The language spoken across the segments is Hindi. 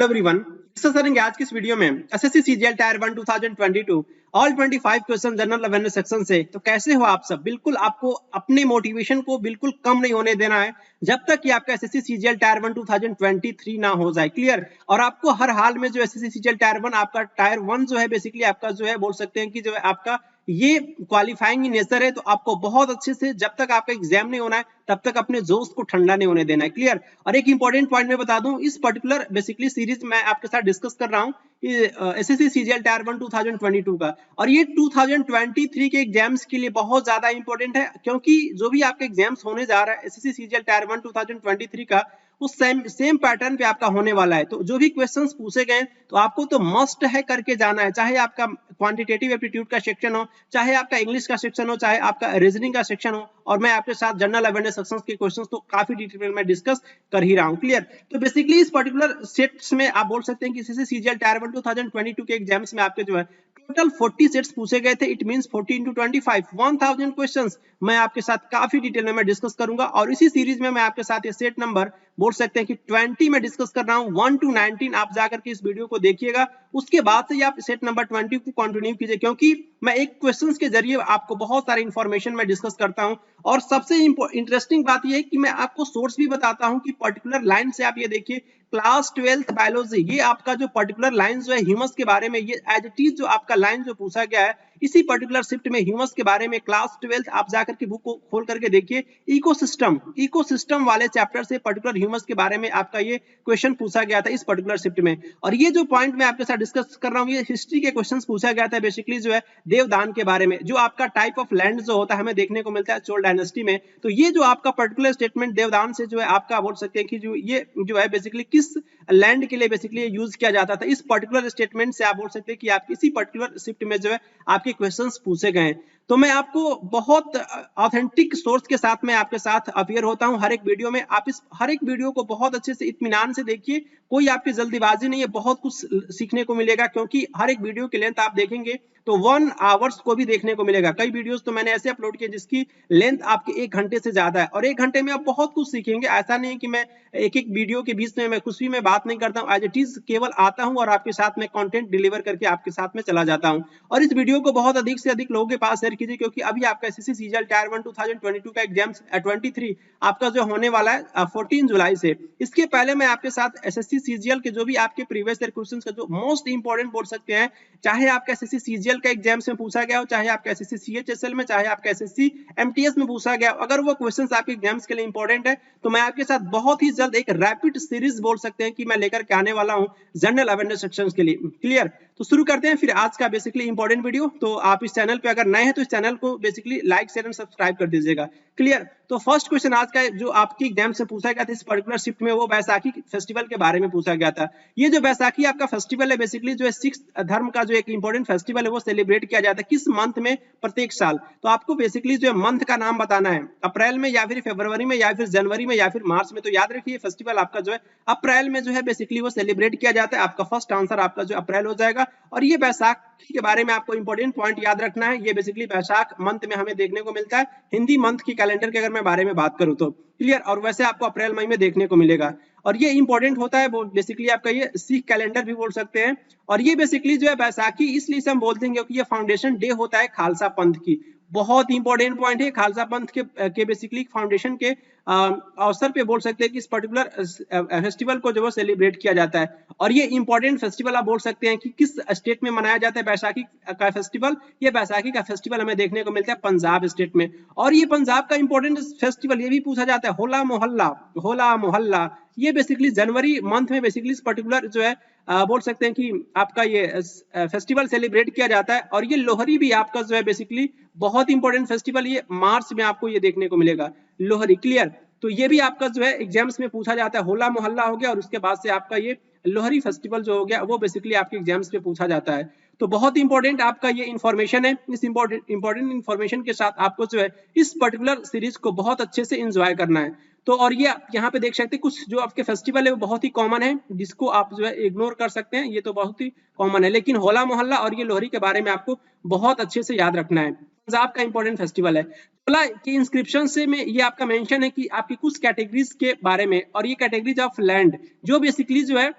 एवरीवन, डिस्कस करेंगे आज की इस वीडियो में SSC CGL tyre 1 2022 all 25 question general awareness section से। तो कैसे हो आप सब? बिल्कुल आपको अपने मोटिवेशन को बिल्कुल कम नहीं होने देना है जब तक कि आपका एसएससी सीजीएल टायर 1 2023 ना हो जाए। क्लियर? और आपको हर हाल में जो एसएससी सीजीएल टायर 1 आपका टायर 1 जो है बेसिकली आपका जो है बोल सकते हैं कि जो है आपका ये क्वालिफाइंग नेचर है, तो आपको बहुत अच्छे से जब तक आपका एग्जाम नहीं होना है तब तक अपने जोश को ठंडा नहीं होने देना है। क्लियर? और एक इंपॉर्टेंट पॉइंट मैं बता दूं, इस पर्टिकुलर बेसिकली सीरीज मैं आपके साथ डिस्कस कर रहा हूं एसएससी सीजीएल टायर 1 2022 का, और ये 2023 के एग्जाम्स के लिए बहुत ज्यादा इंपॉर्टेंट है, क्योंकि जो भी आपके एग्जाम्स होने जा रहा है एसएससी सीजीएल टायर 1 2023 का उस सेम पैटर्न पे आपका होने वाला है। तो जो भी क्वेश्चंस पूछे गए तो आपको तो मस्ट है करके जाना है, चाहे आपका क्वांटिटेटिव एप्टीट्यूड का सेक्शन हो, चाहे आपका इंग्लिश का सेक्शन हो, चाहे आपका रीजनिंग का सेक्शन हो। और मैं आपके साथ जनरल अवेयरनेस सेक्शंस के क्वेश्चंस तो काफी डिटेल में डिस्कस कर ही रहा हूं। क्लियर? तो बेसिकली इस पर्टिकुलर सेट्स में आप बोल सकते हैं कि एसएससी सीजीएल टायर 1 2022 के एग्जाम्स में आपके जो है टोटल 40 सेट्स पूछे गए थे। इट मींस 40 into 25 1000 क्वेश्चंस मैं आपके साथ काफी डिटेल में मैं डिस्कस करूंगा। और इसी सीरीज में मैं आपके साथ ये सेट नंबर बोल सकते हैं कि 20 में डिस्कस कर रहा हूं, 1 to 19 आप जाकर के इस वीडियो को देखिएगा, उसके बाद से आप सेट नंबर 20 को कंटिन्यू कीजिए, क्योंकि मैं एक क्वेश्चंस के जरिए आपको बहुत सारी इंफॉर्मेशन मैं डिस्कस करता हूं। और सबसे इंटरेस्टिंग बात यह है कि मैं आपको सोर्स भी बताता हूं कि पर्टिकुलर लाइन से आप ये देखिए क्लास 12th बायोलॉजी, ये आपका जो पर्टिकुलर लाइन जो है ह्यूमस के बारे में, ये एज इट इज जो आपका लाइन जो पूछा गया है इसी पर्टिकुलर शिफ्ट में ह्यूमस के बारे में क्लास 12th आप जाकर के बुक को खोल करके देखिए, इकोसिस्टम वाले चैप्टर से पर्टिकुलर ह्यूमस के बारे में आपका ये क्वेश्चन पूछा गया था इस पर्टिकुलर शिफ्ट में। और ये जो पॉइंट मैं आपके साथ डिस्कस कर रहा हूँ ये हिस्ट्री के क्वेश्चन पूछा गया था बेसिकली जो है देवदान के बारे में, जो आपका टाइप ऑफ लैंड जो होता है हमें देखने को मिलता है चोल डायनेस्टी में। तो ये जो आपका पर्टिकुलर स्टेटमेंट देवदान से जो है आपका बोल सकते हैं कि जो ये जो है बेसिकली किस लैंड के लिए बेसिकली यूज किया जाता था, इस पर्टिकुलर स्टेटमेंट से आप बोल सकते हैं कि आप इसी पर्टिकुलर शिफ्ट में जो है आपके क्वेश्चंस पूछे गए। तो मैं आपको बहुत ऑथेंटिक सोर्स के साथ में आपके साथ अपियर होता हूं हर एक वीडियो में। आप इस हर एक वीडियो को बहुत अच्छे से इत्मीनान से देखिए, कोई आपकी जल्दीबाजी नहीं है, बहुत कुछ सीखने को मिलेगा, क्योंकि हर एक वीडियो की लेंथ आप देखेंगे तो 1 आवर्स को भी देखने को मिलेगा। कई वीडियोस तो मैंने ऐसे अपलोड किए जिसकी लेंथ आपके 1 घंटे से ज्यादा है, और 1 घंटे में आप बहुत कुछ सीखेंगे। ऐसा नहीं कि मैं एक वीडियो के बीच में मैं कुछ भी मैं बात नहीं करता हूं, एज इट इज केवल आता हूं और आपके साथ में कंटेंट डिलीवर करके आपके साथ में चला जाता हूं। और इस वीडियो को बहुत अधिक से अधिक लोगों के पास शेयर कीजिए, क्योंकि अभी आपका एसएससी सीजीएल टायर 1 2022 का एग्जाम 23 आपका जो होने वाला है 14 जुलाई से। इसके पहले मैं आपके साथ एसएससी सीजीएल के जो भी आपके प्रीवियस ईयर क्वेश्चंस का जो मोस्ट इंपोर्टेंट बोल सकते हैं, चाहे आपका एसएससी सीजीएल का एग्जाम्स में पूछा गया हो, चाहे आपका एसएससी सीएचएसएल में, चाहे आपका एसएससी एमटीएस में पूछा गया, अगर वो क्वेश्चंस आपके एग्जाम्स के लिए इंपॉर्टेंट है तो मैं आपके साथ बहुत ही जल्द एक रैपिड सीरीज बोल सकते हैं कि मैं लेकर के आने वाला हूं जनरल अवेयरनेस सेक्शन के लिए। क्लियर? तो शुरू करते हैं फिर आज का बेसिकली इंपॉर्टेंट वीडियो। तो आप इस चैनल पे अगर नए हैं तो इस चैनल को basically like share and subscribe कर दीजिएगा। क्लियर? तो फर्स्ट क्वेश्चन आज का जो आपकी एग्जाम से पूछा गया था इस पर्टिकुलर शिफ्ट में, वो बैसाखी फेस्टिवल के बारे में पूछा गया था। ये जो बैसाखी आपका फेस्टिवल है बेसिकली जो है सिख धर्म का जो एक इंपॉर्टेंट फेस्टिवल है वो सेलिब्रेट किया जाता है किस मंथ में प्रत्येक साल। तो आपको बेसिकली जो है मंथ का नाम बताना है, अप्रैल में या फिर फरवरी में या फिर जनवरी में या फिर मार्च में। तो याद रखिए फेस्टिवल आपका जो है अप्रैल में जो है बेसिकली वो सेलिब्रेट किया जाता है। आपका फर्स्ट आंसर आपका जो अप्रैल हो जाएगा। और ये बैसाखी के बारे में आपको इंपॉर्टेंट पॉइंट याद रखना है, ये बेसिकली बैसाख मंथ में हमें देखने को मिलता है हिंदी मंथ की कैलेंडर के अगर मैं बारे में बात करूं तो। क्लियर? और वैसे आपको अप्रैल मई में देखने को मिलेगा। और ये इंपॉर्टेंट होता है बेसिकली आपका ये सिख कैलेंडर भी बोल सकते हैं। और ये बेसिकली जो है बैसाखी इसलिए से हम बोलते हैं क्योंकि ये फाउंडेशन डे होता है खालसा पंथ की। बहुत इंपॉर्टेंट पॉइंट है, खालसा पंथ के बेसिकली फाउंडेशन के अवसर पे बोल सकते हैं कि इस पर्टिकुलर फेस्टिवल को जो है सेलिब्रेट किया जाता है। और ये इंपॉर्टेंट फेस्टिवल आप बोल सकते हैं कि किस स्टेट में मनाया जाता है बैसाखी का फेस्टिवल। ये बैसाखी का फेस्टिवल हमें देखने को मिलता है पंजाब स्टेट में। और ये पंजाब का इंपॉर्टेंट फेस्टिवल ये भी पूछा जाता है होला मोहल्ला। ये बेसिकली जनवरी मंथ में बेसिकली इस पर्टिकुलर जो है बोल सकते हैं कि आपका ये फेस्टिवल सेलिब्रेट किया जाता है। और ये लोहरी भी आपका जो है बेसिकली बहुत इंपॉर्टेंट फेस्टिवल, ये मार्च में आपको ये देखने को मिलेगा लोहरी। क्लियर? तो ये भी आपका जो है एग्जाम्स में पूछा जाता है, होला मोहल्ला हो गया और उसके बाद से आपका ये लोहरी फेस्टिवल जो हो गया वो बेसिकली आपके एग्जाम्स में पूछा जाता है। तो बहुत इंपॉर्टेंट आपका ये इंफॉर्मेशन है। इस इंपॉर्टेंट इंफॉर्मेशन के साथ आपको जो है इस पर्टिकुलर सीरीज को बहुत अच्छे से एंजॉय करना है। तो और ये यहाँ पे देख सकते हैं कुछ जो आपके फेस्टिवल है वो बहुत ही कॉमन है, जिसको आप जो है इग्नोर कर सकते हैं, ये तो बहुत ही कॉमन है। लेकिन होला मोहल्ला और ये लोहरी के बारे में आपको बहुत अच्छे से याद रखना है। पंजाब का इंपॉर्टेंट फेस्टिवल है। बोला कि इंस्क्रिप्शन से में ये आपका मेंशन है कि आपकी कुछ कैटेगरीज के बारे में, और ये कैटेगरीज ऑफ लैंड जो बेसिकली जो है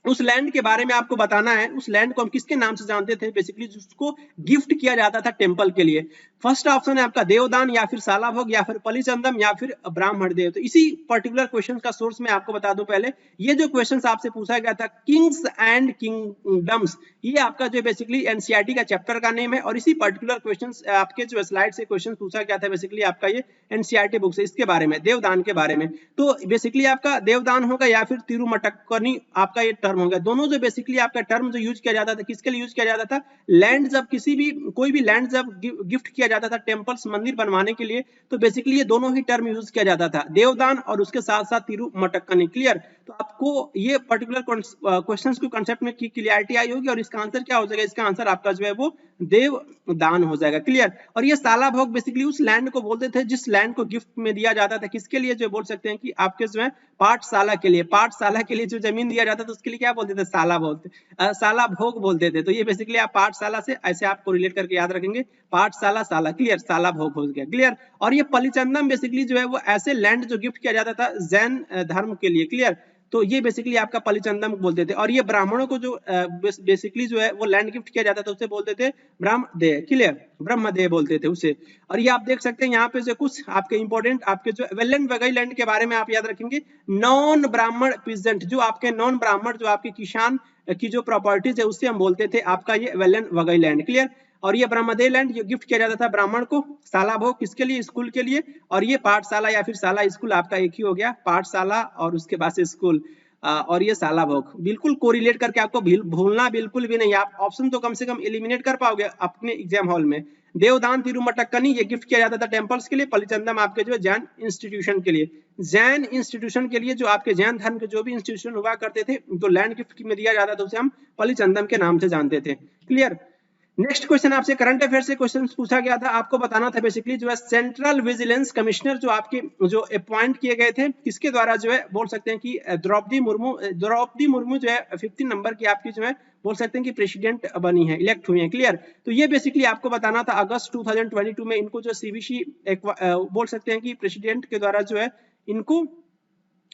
उस लैंड के बारे में आपको बताना है। उस लैंड को हम किसके नाम से जानते थे, बेसिकली जिसको गिफ्ट किया जाता था टेंपल के लिए। फर्स्ट ऑप्शन है आपका देवदान, या फिर सालाभोग, या फिर पलिचंदम, या फिर ब्राह्मण देव। तो इसी पर्टिकुलर क्वेश्चन का सोर्स मैं आपको बता दूं पहले, ये जो क्वेश्चन आपसे पूछा गया था किंग्स एंड किंगडम्स, ये आपका जो बेसिकली एनसीईआरटी का चैप्टर का नेम है, और इसी पर्टिकुलर क्वेश्चन आपके जो स्लाइड से क्वेश्चन पूछा गया था बेसिकली आपका ये एनसीईआरटी बुक से, इसके बारे में, देवदान के बारे में। तो बेसिकली आपका देवदान होगा या फिर तिरुमटक्कनी आपका ये टर्म होगा। दोनों जो बेसिकली आपका टर्म जो यूज किया जाता था, किसके लिए यूज किया जाता था, लैंड जब किसी भी कोई भी लैंड जब गिफ्ट किया जाता था टेंपल्स मंदिर बनवाने के लिए, तो बेसिकली ये दोनों ही टर्म यूज किया जाता था, देवदान और उसके साथ साथ तिरुमटक्कनी। क्लियर? तो आपको ये पर्टिकुलर क्वेश्चंस को कांसेप्ट में की क्लियरिटी आई होगी, और इसका आंसर क्या हो जाएगा, इसका आंसर आपका जो है वो देवदान हो जाएगा। क्लियर? और ये सालाभोग बेसिकली उस लैंड को बोलते थे जिस लैंड को गिफ्ट में दिया जाता था, किसके लिए, जो बोल सकते हैं कि आपके जो है पाठशाला के लिए, पाठशाला के लिए जो जमीन दिया जाता था उसके लिए क्या बोलते थे, सालाभोग बोलते थे। तो ये बेसिकली आप पाठशाला से ऐसे आपको रिलेट करके याद रखेंगे, पाठशाला साला। क्लियर? सालाभोग हो गया। क्लियर? और ये पलिचंदम बेसिकली जो है वो ऐसे लैंड जो गिफ्ट किया जाता था जैन धर्म के लिए। क्लियर? तो ये बेसिकली आपका पलिचंदम बोलते थे। और ये ब्राह्मणों को जो बेसिकली जो है वो लैंड गिफ्ट किया जाता था उसे बोलते थे ब्रह्मदेव। क्लियर? ब्रह्मदेव बोलते थे उसे। और ये आप देख सकते हैं यहाँ पे जो कुछ आपके इंपॉर्टेंट आपके जो वेलन वगैरह लैंड के बारे में आप याद रखेंगे, नॉन ब्राह्मण पीजेंट, जो आपके नॉन ब्राह्मण जो आपके किसान की जो प्रॉपर्टीज है उससे हम बोलते थे आपका ये वेलन वगैरह लैंड। क्लियर? और ये ब्रह्मदेव लैंड ये गिफ्ट किया जाता था ब्राह्मण को, सालाभोग किसके लिए, स्कूल के लिए। और ये पाठशाला या फिर साला स्कूल आपका एक ही हो गया, पाठशाला और उसके बाद से स्कूल, और ये सालाभोग। बिल्कुल कोरिलेट करके आपको भूलना बिल्कुल भी नहीं, आप ऑप्शन तो कम से कम एलिमिनेट कर पाओगे अपने एग्जाम हॉल में। देवदान तिरुमटक्कनी ये गिफ्ट किया जाता था टेंपल्स के लिए, पलिचंदम आपके जो जैन इंस्टीट्यूशन के लिए, जैन इंस्टीट्यूशन के लिए, जो आपके जैन धर्म के जो भी इंस्टीट्यूशन हुआ करते थे तो लैंड गिफ्ट में दिया जाता था उसे हम पलिचंदम के नाम से जानते थे। क्लियर? नेक्स्ट क्वेश्चन आपसे करंट अफेयर से क्वेश्चन पूछा गया था, आपको बताना था बेसिकली जो है सेंट्रल विजिलेंस कमिश्नर जो आपके जो अपॉइंट किए गए थे किसके द्वारा जो है बोल सकते हैं कि द्रौपदी मुर्मू जो है 15 नंबर की आपकी जो है बोल सकते हैं कि प्रेसिडेंट बनी है, इलेक्ट हुई है। क्लियर? तो ये बेसिकली आपको बताना था अगस्त 2022 में इनको जो सीबीसी बोल सकते हैं कि प्रेसिडेंट के द्वारा जो है इनको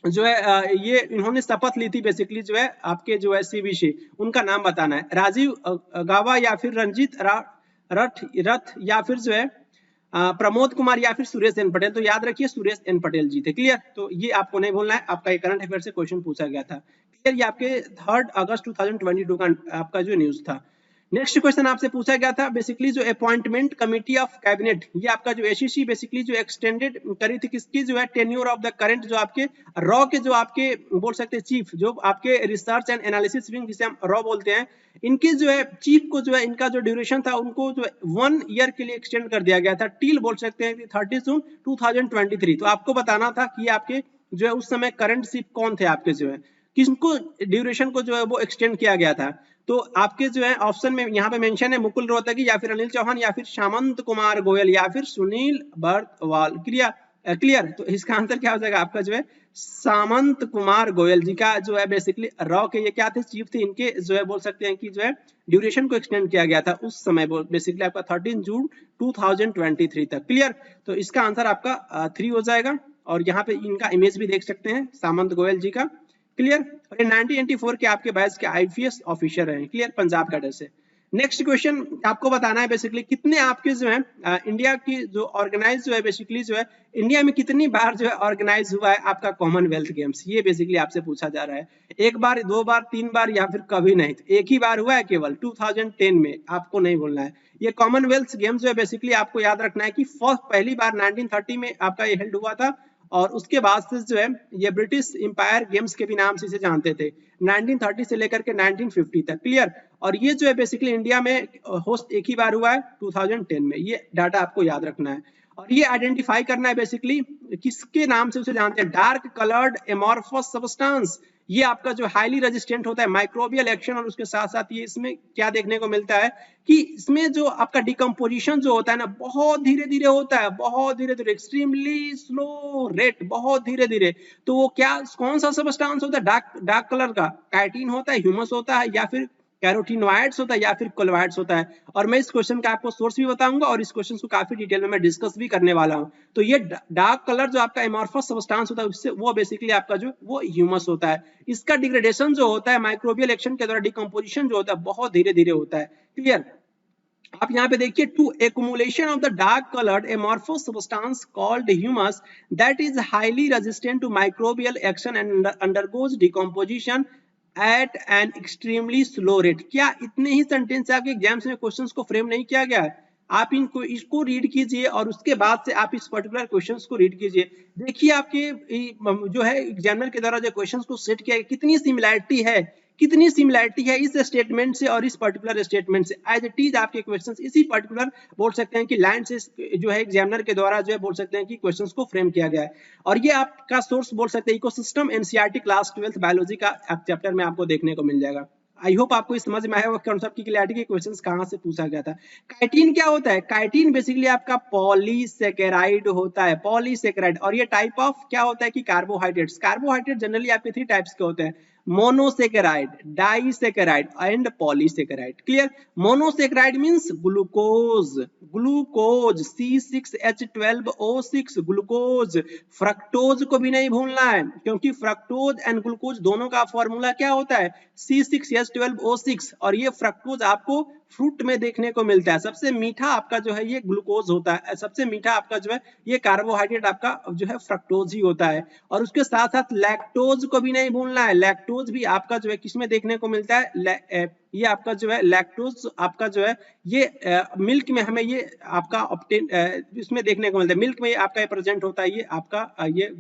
जो है ये इन्होंने शपथ ली थी बेसिकली जो है आपके जो है सीबीसी, उनका नाम बताना है, राजीव गावा या फिर रंजीत रथ या फिर जो है प्रमोद कुमार या फिर सुरेश एन पटेल। तो याद रखिए सुरेश एन पटेल जी थे। क्लियर? तो ये आपको नहीं भूलना है, आपका ये करंट अफेयर से क्वेश्चन पूछा गया था। क्लियर? ये आपके 3 अगस्त 2022 का आपका जो न्यूज था। नेक्स्ट क्वेश्चन आपसे पूछा गया था बेसिकली जो अपॉइंटमेंट कमिटी ऑफ कैबिनेट, ये आपका जो एसीसी बेसिकली जो एक्सटेंडेड करी थी किसकी, जो है टेन्योर ऑफ द करंट जो आपके रॉ के जो आपके बोल सकते हैं चीफ, जो आपके रिसर्च एंड एनालिसिस विंग जिसे हम रॉ बोलते हैं, इनके जो है चीफ को जो है इनका जो ड्यूरेशन था उनको जो 1 ईयर के लिए एक्सटेंड कर दिया गया था, टिल बोल सकते हैं 30 जून 2023। तो आपको बताना था कि आपके जो है उस समय करंट चीफ कौन थे आपके, जो है किसको ड्यूरेशन को जो है वो एक्सटेंड किया गया था। तो आपके जो है ऑप्शन में यहाँ पे मेंशन है मुकुल रोहतगी या फिर अनिल चौहान या फिर सामंत कुमार गोयल या फिर सुनील बर्तवाल। क्लियर? तो इसका आंसर क्या हो जाएगा आपका जो है सामंत कुमार गोयल जी का जो है बेसिकली रॉ के ये क्या थे, चीफ थे, इनके जो है बोल सकते हैं कि जो है ड्यूरेशन को एक्सटेंड किया गया था उस समय बेसिकली आपका 13 जून 2023 तक। क्लियर? तो इसका आंसर आपका 3 हो जाएगा, और यहाँ पे इनका इमेज भी देख सकते हैं सामंत गोयल जी का। क्लियर? और ये 1984 के आपके बैच के आईपीएस ऑफिसर हैं। क्लियर? पंजाब कैडर से। नेक्स्ट क्वेश्चन आपको बताना है बेसिकली कितने आपके जो है इंडिया की जो ऑर्गेनाइज जो है बेसिकली जो है इंडिया में कितनी बार जो है ऑर्गेनाइज हुआ है आपका कॉमनवेल्थ गेम्स, ये बेसिकली आपसे पूछा जा रहा है। 1 बार, 2 बार, 3 बार या फिर कभी नहीं, तो एक ही बार हुआ है केवल 2010 में, आपको नहीं भूलना है। ये कॉमनवेल्थ गेम्स जो है बेसिकली आपको याद रखना है कि पहली बार 1930 में आपका ये हेल्ड हुआ था, और उसके बाद से जो है ये ब्रिटिश एम्पायर गेम्स के भी नाम से इसे जानते थे 1930 से लेकर के 1950 तक। क्लियर? और ये जो है बेसिकली इंडिया में होस्ट एक ही बार हुआ है 2010 में, ये डाटा आपको याद रखना है। और ये आइडेंटिफाई करना है बेसिकली किसके नाम से उसे जानते हैं, डार्क कलर्ड एमॉर्फस सब्सटेंस, ये आपका जो हाईली रेजिस्टेंट होता है माइक्रोबियल एक्शन, और उसके साथ साथ ये इसमें क्या देखने को मिलता है कि इसमें जो आपका डिकम्पोजिशन जो होता है ना बहुत धीरे धीरे होता है, बहुत धीरे धीरे, एक्सट्रीमली स्लो रेट, बहुत धीरे धीरे। तो वो क्या कौन सा सब्सटेंस होता है, डार्क कलर का काइटिन होता है, ह्यूमस होता है, या फिर कैरोटीनॉइड्स होता है या फिर कोलॉइड्स होता है। और मैं इस क्वेश्चन का आपको सोर्स भी बताऊंगा और इस क्वेश्चन को काफी डिटेल में मैं डिस्कस भी करने वाला हूं। तो ये डार्क कलर जो आपका एमॉर्फस सब्सटेंस होता है उससे वो बेसिकली आपका जो वो ह्यूमस होता है। इसका डिग्रेडेशन जो होता है माइक्रोबियल एक्शन के द्वारा डिकम्पोजिशन जो होता है बहुत धीरे धीरे होता है। क्लियर। आप यहाँ पे देखिए, to accumulation of the dark coloured amorphous substance called humus that is highly resistant to microbial action and undergoes decomposition at an extremely slow rate. क्या इतने ही सेंटेंस आपके एग्जाम्स में क्वेश्चंस को फ्रेम नहीं किया गया है? आप इनको इसको रीड कीजिए और उसके बाद से आप इस पर्टिकुलर क्वेश्चंस को रीड कीजिए। देखिए आपके जो है एग्जामिनर के द्वारा जो क्वेश्चंस को सेट किया गया कितनी सिमिलैरिटी है, कितनी सिमिलैरिटी है इस स्टेटमेंट से और इस पर्टिकुलर स्टेटमेंट से। एज इट इज आपके क्वेश्चंस इसी पर्टिकुलर बोल सकते हैं कि लाइन से जो है एग्जामिनर के द्वारा जो है बोल सकते हैं कि क्वेश्चंस को फ्रेम किया गया है। और ये आपका सोर्स बोल सकते हैं ecosystem NCERT class 12th biology का चैप्टर में आपको देखने को मिल जाएगा। आई होप आपको इस समझ में आया होगा कॉन्सेप्ट की क्लैरिटी के क्वेश्चंस कहां से पूछा गया था। काइटिन क्या होता है? काइटिन बेसिकली आपका पॉलीसेकेराइड होता है, पॉलीसेकेराइड। और ये टाइप ऑफ क्या होता है कि कार्बोहाइड्रेट्स। कार्बोहाइड्रेट जनरली आपके 3 टाइप्स के होते हैं, monosaccharide, disaccharide and polysaccharide. Clear. Monosaccharide means glucose, glucose C6H12O6 glucose. Fructose को भी नहीं भूलना है क्योंकि फ्रक्टोज एंड ग्लूकोज दोनों का फॉर्मूला क्या होता है? C6H12O6। और ये फ्रक्टोज आपको फ्रूट में देखने को मिलता है। सबसे मीठा आपका जो है ये ग्लूकोज होता है, सबसे मीठा आपका जो है ये कार्बोहाइड्रेट आपका जो है फ्रक्टोज ही होता है। और उसके साथ साथ लैक्टोज को भी नहीं भूलना है। लैक्टोज भी आपका जो है किसमें देखने को मिलता है? ये आपका जो है लैक्टोज आपका जो है ये मिल्क में हमें ये आपका ऑब्टेन इसमें देखने को मिलता है, मिल्क में आपका प्रेजेंट होता है ये आपका ये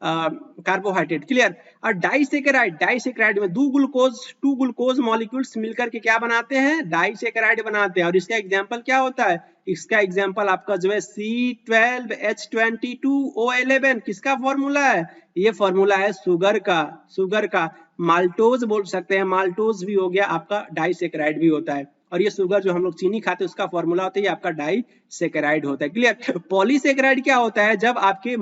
कार्बोहाइड्रेट। क्लियर। और डाइसेकेराइड, डाइसेकेराइड में टू ग्लूकोज मॉलिक्यूल्स मिलकर के क्या बनाते हैं? डाइसेकेराइड बनाते हैं। और इसका एग्जांपल क्या होता है? इसका एग्जांपल आपका जो है C12H22O11। किसका फॉर्मूला है? ये फॉर्मूला है शुगर का, शुगर का। माल्टोज बोल सकते हैं, माल्टोज भी हो गया आपका, डाइसेकेराइड भी होता है। और ये शुगर जो हम लोग चीनी खाते हैं उसका फॉर्मूला होता है ये आपका डाइसेकेराइड होता है। क्लियर। पॉलीसेकेराइड क्या होता है? जब आपके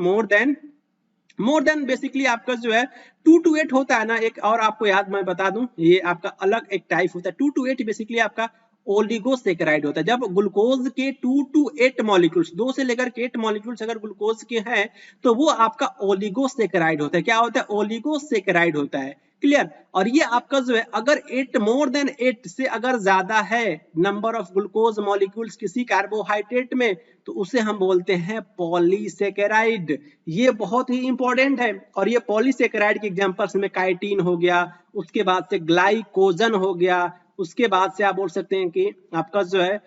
मोर देन बेसिकली आपका जो है 2 to 8 होता है ना एक, और आपको याद मैं बता दूं ये आपका अलग एक टाइप होता है। 2 to 8 बेसिकली आपका ओलिगोसेकेराइड होता है। जब ग्लूकोज के 2 to 8 मॉलिक्यूल्स, 2 से लेकर के 8 मॉलिक्यूल्स अगर ग्लूकोज के हैं तो वो आपका ओलिगोसेकेराइड होता है। क्या होता है? ओलिगोसेकेराइड होता है। क्लियर। और ये आपका जो है अगर 8 मोर देन 8 से अगर ज्यादा है नंबर ऑफ ग्लूकोज मॉलिक्यूल्स किसी कार्बोहाइड्रेट में तो उसे हम बोलते हैं पॉलीसेकेराइड। ये बहुत ही इंपॉर्टेंट है। और ये पॉलीसेकेराइड के एग्जांपल्स में काइटिन हो गया, उसके बाद से ग्लाइकोजन हो गया, उसके बाद से आप बोल सकते हैं कि आपका जो है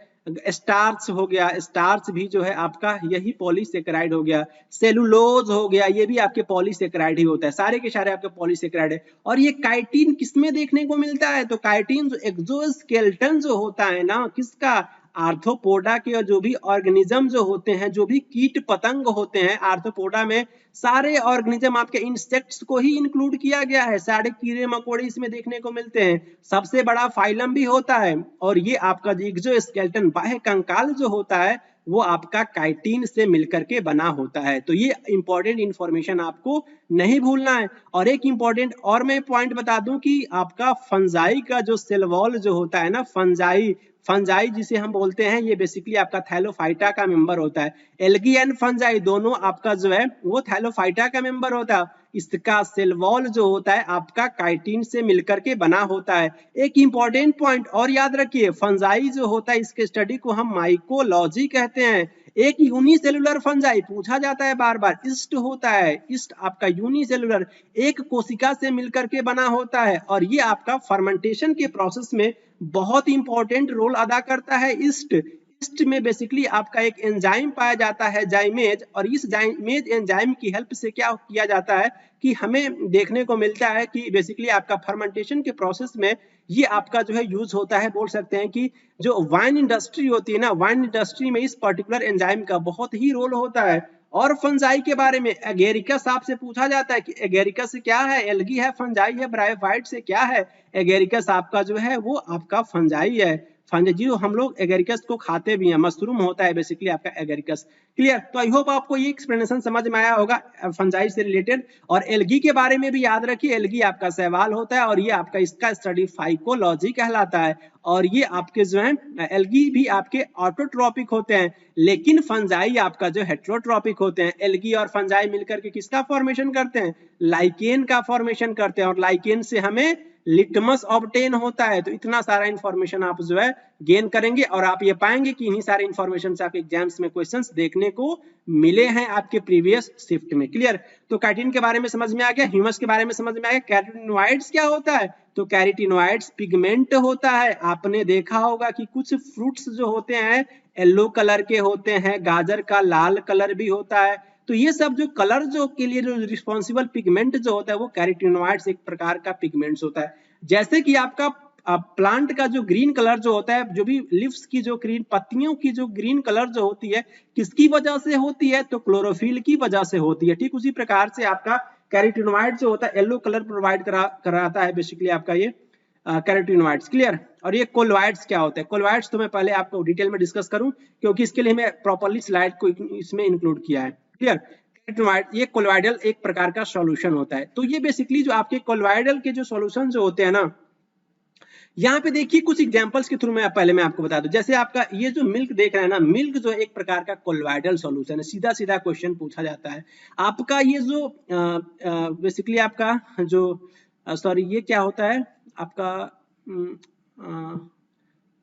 स्टार्च हो गया, स्टार्च भी जो है आपका यही पॉलीसेकेराइड हो गया। सेलुलोज हो गया, ये भी आपके पॉलीसेकेराइड ही होता है। सारे के सारे आपके पॉलीसेकेराइड है। और ये काइटिन किसमें देखने को मिलता है? तो काइटिन जो एक्सोस्केलेटन जो होता है ना किसका? आर्थ्रोपोडा के जो भी ऑर्गेनिज्म जो होते हैं, जो भी कीट पतंग होते हैं आर्थ्रोपोडा में, सारे ऑर्गेनिज्म आपके इंसेक्ट्स को ही इंक्लूड किया गया है। सारे कीड़े मकोड़े इसमें देखने को मिलते हैं। सबसे बड़ा फाइलम भी होता है। और ये आपका जो एक्सोस्केलेटन बाह्य कंकाल जो होता है वो आपका काइटिन से मिलकर के बना होता है। तो ये इंपॉर्टेंट इंफॉर्मेशन आपको नहीं भूलना है। और एक इंपॉर्टेंट और मैं पॉइंट बता दूं कि आपका फंजाई का जो सेल वॉल जो होता है ना, फंजाई जिसे हम बोलते हैं, ये बेसिकली आपका थैलोफाइटा का मेंबर होता है। एल्गी एंड फंजाई दोनों आपका जो है वो थैलोफाइटा का मेंबर होता है। इसका सेल वॉल जो होता है आपका काइटिन से मिलकर के बना होता है। एक इंपॉर्टेंट पॉइंट और याद रखिए, फंजाई जो होता है इसके स्टडी को हम माइकोलॉजी कहते हैं। एक यूनिसेलुलर फंजाई पूछा जाता है बार बार, ईस्ट होता है, ईस्ट आपका यूनिसेलुलर एक कोशिका से मिलकर के बना होता है। और ये आपका फर्मेंटेशन के प्रोसेस में बहुत इंपॉर्टेंट रोल अदा करता है। ईस्ट में बेसिकली आपका एक एंजाइम पाया जाता है जाइमेज, और इस जाइमेज एंजाइम की हेल्प से क्या किया जाता है कि हमें देखने को मिलता है कि बेसिकली आपका फर्मेंटेशन के प्रोसेस में ये आपका जो है यूज होता है। बोल सकते हैं कि जो वाइन इंडस्ट्री होती है ना, वाइन इंडस्ट्री में इस पर्टिकुलर एंजाइम का बहुत ही रोल होता है। और फंजाई के बारे में एगेरिकस आपसे पूछा जाता है कि एगेरिकस क्या है? एल्गी है, फंजाई है, ब्रायोफाइट से क्या है? एगेरिकस आपका जो है वो आपका फंजाई है। फंजाई जो हम लोग एगेरिकस को खाते भी हैं, मशरूम होता है बेसिकली आपका एगेरिकस। क्लियर? तो आई होप आपको ये एक्सप्लेनेशन समझ में आया होगा फंजाई से रिलेटेड। और एल्गी के बारे में भी याद रखिए, एल्गी आपका सवाल होता है और ये आपका इसका स्टडी फाइकोलॉजी कहलाता है। और ये आपके जो है एल्गी भी आपके ऑटोट्रॉपिक होते हैं, लेकिन फंजाई आपका जो हेट्रोट्रॉपिक होते हैं। एल्गी और फंजाई मिलकर के किसका फॉर्मेशन करते हैं? लाइकेन का फॉर्मेशन करते हैं, और लाइकेन से हमें लिटमस ऑब्टेन होता है। तो इतना सारा इंफॉर्मेशन आप जो है गेन करेंगे, और आप ये पाएंगे कि इन्हीं सारे इंफॉर्मेशन से आपके एग्जाम्स में क्वेश्चंस देखने को मिले हैं आपके प्रीवियस शिफ्ट में। क्लियर? तो कैटिन के बारे में समझ में आ गया, ह्यूमस के बारे में समझ में आ गया। कैरोटीनॉइड्स क्या होता है? तो कैरोटीनॉइड्स पिगमेंट होता है। आपने देखा होगा कि कुछ फ्रूट्स जो होते हैं येलो कलर के होते हैं, गाजर का लाल कलर भी होता है। तो ये सब जो कलर जो के लिए जो रिस्पॉन्सिबल पिगमेंट जो होता है वो कैरोटीनॉइड्स एक प्रकार का पिगमेंट्स होता है। जैसे कि आपका प्लांट का जो ग्रीन कलर जो होता है, जो भी लीव्स की जो ग्रीन पत्तियों की जो ग्रीन कलर जो होती है, किसकी वजह से होती है? तो क्लोरोफिल की वजह से होती है। ठीक उसी प्रकार से आपका कैरोटीनॉइड जो होता है येलो कलर प्रोवाइड कराता है बेसिकली आपका ये कैरोटीनॉइड्स। क्लियर? और ये कोलॉइड्स क्या होते हैं? कोलॉइड्स तो मैं पहले आपको डिटेल में डिस्कस करूं, क्योंकि इसके लिए मैं प्रॉपर्ली स्लाइड को इसमें इंक्लूड किया है। क्लियर? कैरोटीनॉइड ये कोलॉइडल एक प्रकार का सॉल्यूशन होता है। तो ये बेसिकली जो आपके कोलॉइडल के जो सॉल्यूशन जो होते हैं ना, यहाँ पे देखिए कुछ एग्जांपल्स के थ्रू मैं आपको बता दूं। जैसे आपका ये जो मिल्क देख रहे हैं ना, मिल्क जो एक प्रकार का कोलॉइडल सॉल्यूशन है। सीधा सीधा क्वेश्चन पूछा जाता है आपका ये जो बेसिकली आपका जो सॉरी ये क्या होता है आपका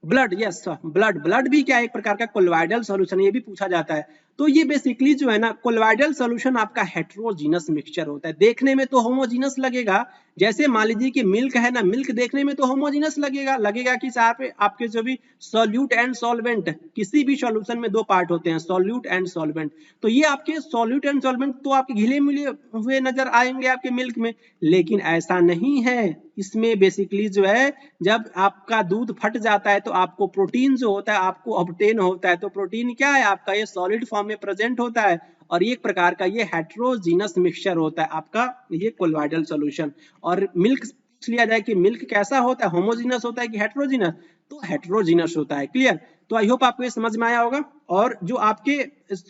ब्लड। यस, ब्लड भी क्या एक प्रकार का कोलॉइडल सॉल्यूशन, ये भी पूछा जाता है। तो ये बेसिकली जो है ना कोलॉइडल सॉल्यूशन आपका हेट्रोजीनस मिक्सचर होता है। देखने में तो होमोजीनस लगेगा, जैसे मान लीजिए कि मिल्क है ना, मिल्क देखने में तो होमोजीनस लगेगा कि आपके जो भी सॉल्यूट एंड सॉल्वेंट, किसी भी सॉल्यूशन में दो पार्ट होते हैं, सॉल्यूट एंड सॉल्वेंट। तो ये आपके सॉल्यूट एंड सॉल्वेंट तो आपके घिले मिले हुए नजर आएंगे आपके मिल्क में, लेकिन ऐसा नहीं है। इसमें बेसिकली जो है जब आपका दूध फट जाता है तो आपको प्रोटीन जो होता है आपको ऑब्टेन होता है। तो प्रोटीन क्या है आपका? ये सॉलिड फॉर्म में प्रेजेंट होता है, और ये एक प्रकार का ये हेट्रोजीनस मिक्सचर होता है आपका ये कोलॉइडल सॉल्यूशन। और मिल्क पूछ लिया जाए कि मिल्क कैसा होता है, होमोजीनस होता है कि हेट्रोजीनस? तो हेट्रोजीनस होता है। क्लियर? तो आई होप आपको ये समझ में आया होगा। और जो आपके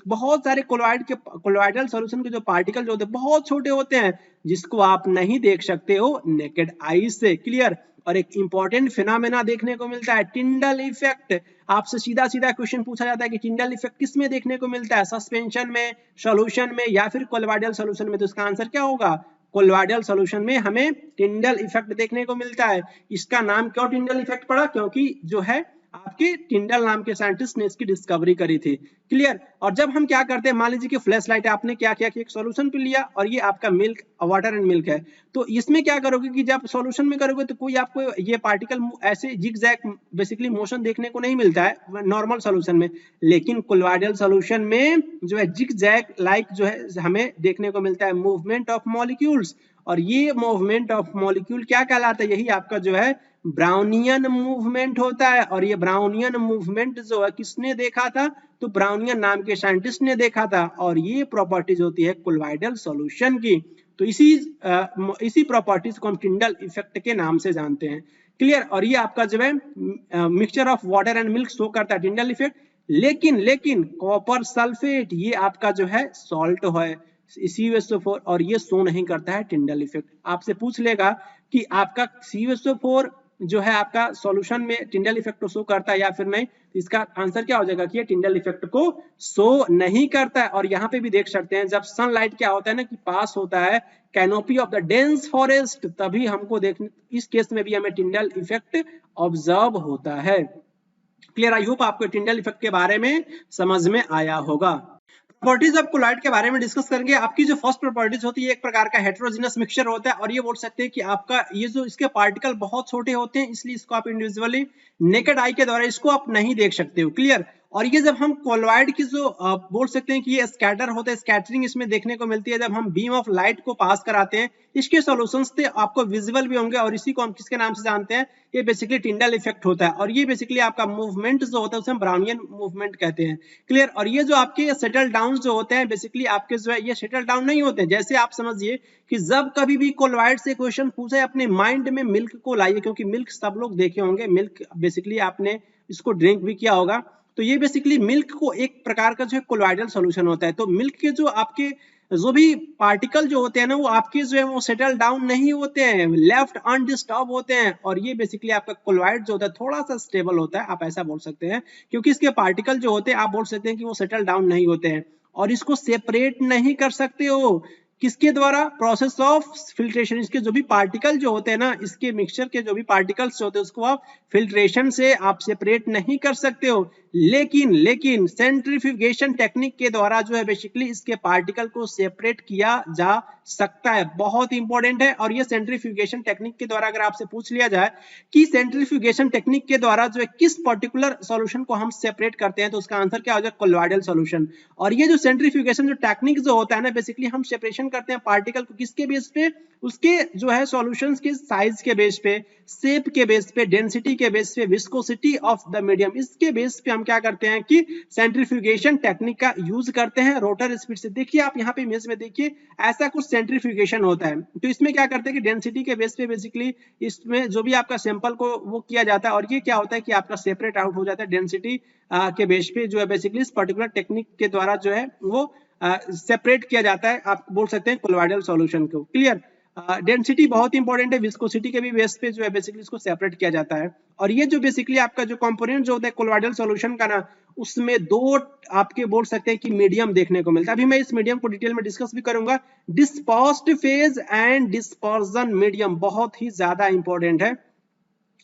बहुत सारे कोलॉइडल सॉल्यूशन के जो पार्टिकल जो होते हैं बहुत छोटे होते हैं, जिसको आप नहीं देख सकते हो नेकेड आई से। क्लियर? और एक इंपॉर्टेंट फिनोमेना देखने को मिलता है टिंडल इफेक्ट। आपसे सीधा सीधा क्वेश्चन पूछा जाता है कि टिंडल इफेक्ट किस में देखने को मिलता है? सस्पेंशन में, सॉल्यूशन में, या फिर कोलॉइडल सॉल्यूशन में? तो इसका आंसर क्या होगा? कोलॉइडल सॉल्यूशन में हमें टिंडल इफेक्ट देखने को मिलता है। इसका नाम क्यों टिंडल इफेक्ट पड़ा? क्योंकि जो है आपके टिंडल नाम के साइंटिस्ट ने इसकी डिस्कवरी करी थी। क्लियर? और जब हम क्या करते हैं, मान लीजिए कि फ्लैश लाइट आपने क्या किया कि एक सॉल्यूशन पे लिया और ये आपका मिल्क वाटर एंड मिल्क है, तो इसमें क्या करोगे कि जब सॉल्यूशन में करोगे तो कोई आपको ये पार्टिकल ऐसे जिगजैग बेसिकली मोशन देखने को नहीं मिलता है नॉर्मल सॉल्यूशन में, लेकिन कोलॉइडल सॉल्यूशन में जो है जिगजैग लाइक जो है हमें देखने को मिलता है मूवमेंट ऑफ मॉलिक्यूल्स। और ये मूवमेंट ऑफ मॉलिक्यूल क्या कहलाता है? यही आपका जो है ब्राउनियन मूवमेंट होता है। और ये ब्राउनियन मूवमेंट जो है किसने देखा था? तो ब्राउनियन नाम के साइंटिस्ट ने देखा था। और ये प्रॉपर्टीज होती है कोलॉइडल सॉल्यूशन की। तो इसी प्रॉपर्टीज को हम टिंडल इफेक्ट के नाम से जानते हैं। क्लियर? और ये आपका जो है mixture of water and milk show करता है टिंडल इफेक्ट। लेकिन कॉपर सल्फेट ये आपका जो है सॉल्ट है CuSO4, और ये शो नहीं करता है टिंडल इफेक्ट। आपसे पूछ लेगा कि आपका CuSO4 जो है आपका सॉल्यूशन में टिंडल इफेक्ट को शो करता है या फिर नहीं? तो इसका आंसर क्या हो जाएगा कि ये टिंडल इफेक्ट को शो नहीं करता है। और यहाँ पे भी देख सकते हैं जब सनलाइट क्या होता है ना कि पास होता है canopy of the dense forest, तभी हमको देखने इस केस में भी हमें टिंडल इफेक्ट ऑब्जर्व होता है। क्लियर? आई होप आपको टिंडल इफेक्ट के बारे में समझ में आया होगा। प्रॉपर्टीज ऑफ कोलॉइड के बारे में डिस्कस करेंगे। आपकी जो फर्स्ट प्रॉपर्टीज होती है एक प्रकार का हेट्रोजीनस मिक्सचर होता है, और ये बोल सकते हैं कि आपका ये जो इसके पार्टिकल बहुत छोटे होते हैं, इसलिए इसको आप इंडिविजुअली नेकेड आई के द्वारा इसको आप नहीं देख सकते हो। क्लियर? और ये जब हम कोलॉइड की जो बोल सकते हैं कि ये स्कैटर होता है, स्कैटरिंग इसमें देखने को मिलती है जब हम बीम ऑफ लाइट को पास कराते हैं। इसके सॉल्यूशंस थे आपको विजिबल भी होंगे, और इसी को हम किसके नाम से जानते हैं? ये बेसिकली टिंडल इफेक्ट होता है। और ये बेसिकली आपका मूवमेंट जो होता है उसे हम ब्राउनियन मूवमेंट कहते हैं। क्लियर? और ये जो आपके सेटल डाउन जो होते हैं बेसिकली आपके जो है ये सेटल डाउन नहीं होते हैं। जैसे आप समझिए कि जब कभी भी कोलॉइड से क्वेश्चन पूछे अपने माइंड में मिल्क को लाइए, क्योंकि मिल्क सब लोग देखे होंगे। मिल्क बेसिकली आपने इसको ड्रिंक भी किया होगा। तो ये बेसिकली मिल्क को एक प्रकार का जो है कोलॉइडल सॉल्यूशन होता है। तो मिल्क के जो आपके जो भी पार्टिकल जो होते हैं ना, वो आपके जो है वो सेटल डाउन नहीं होते हैं, लेफ्ट अनडिस्टर्ब होते हैं, और ये बेसिकली आपका कोलॉइड जो होता है थोड़ा सा स्टेबल होता है, आप ऐसा बोल सकते हैं, क्योंकि इसके पार्टिकल जो होते हैं आप बोल सकते हैं कि वो सेटल डाउन नहीं होते हैं, और इसको सेपरेट नहीं कर सकते हो किसके द्वारा, प्रोसेस ऑफ फिल्ट्रेशन। इसके जो भी पार्टिकल जो होते हैं ना, इसके मिक्सचर के जो भी पार्टिकल्स होते हैं उसको आप फिल्ट्रेशन से आप सेपरेट नहीं कर सकते हो, लेकिन सेंट्रीफ्यूगेशन टेक्निक के द्वारा जो है बेसिकली इसके पार्टिकल को सेपरेट किया जा सकता है। बहुत इंपॉर्टेंट है। और ये सेंट्रीफ्यूगेशन टेक्निक के द्वारा अगर आपसे पूछ लिया जाए कि सेंट्रीफ्यूगेशन टेक्निक के द्वारा जो है किस पर्टिकुलर सॉल्यूशन को हम सेपरेट करते हैं, तो उसका आंसर क्या हो जाएगा, कोलॉइडल सॉल्यूशन। और ये जो सेंट्रीफ्यूगेशन जो टेक्निक जो होता है ना, बेसिकली हम सेपरेशन करते हैं पार्टिकल को किसके बेस पे, उसके जो है सॉल्यूशंस के साइज के बेस पे, शेप के बेस पे, डेंसिटी के बेस पे, विस्कोसिटी ऑफ द मीडियम, इसके बेस पे हम क्या करते हैं कि सेंट्रीफ्यूगेशन टेक्निक का यूज करते हैं रोटर स्पीड से। देखिए आप यहाँ पे इमेज में देखिए, ऐसा कुछ सेंट्रीफ्यूगेशन होता है। तो इसमें क्या करते हैं कि डेंसिटी के बेस पे बेसिकली इसमें जो भी आपका सैंपल को वो किया जाता है, और ये क्या होता है कि आपका सेपरेट आउट हो जाता है डेंसिटी के बेस पे, जो है बेसिकली इस पर्टिकुलर टेक्निक के द्वारा जो है वो सेपरेट किया जाता है, आप बोल सकते हैं कोलॉइडल सॉल्यूशन को। क्लियर। डेंसिटी बहुत इंपॉर्टेंट है, विस्कोसिटी के भी बेस पे जो है बेसिकली इसको सेपरेट किया जाता है। और ये जो बेसिकली आपका जो कंपोनेंट जो होता है कोलॉइडल सॉल्यूशन का ना, उसमें दो आपके बोल सकते हैं कि मीडियम देखने को मिलता है। अभी मैं इस मीडियम को डिटेल में डिस्कस भी करूंगा। Dispersed phase and dispersion medium बहुत ही ज्यादा इंपॉर्टेंट है,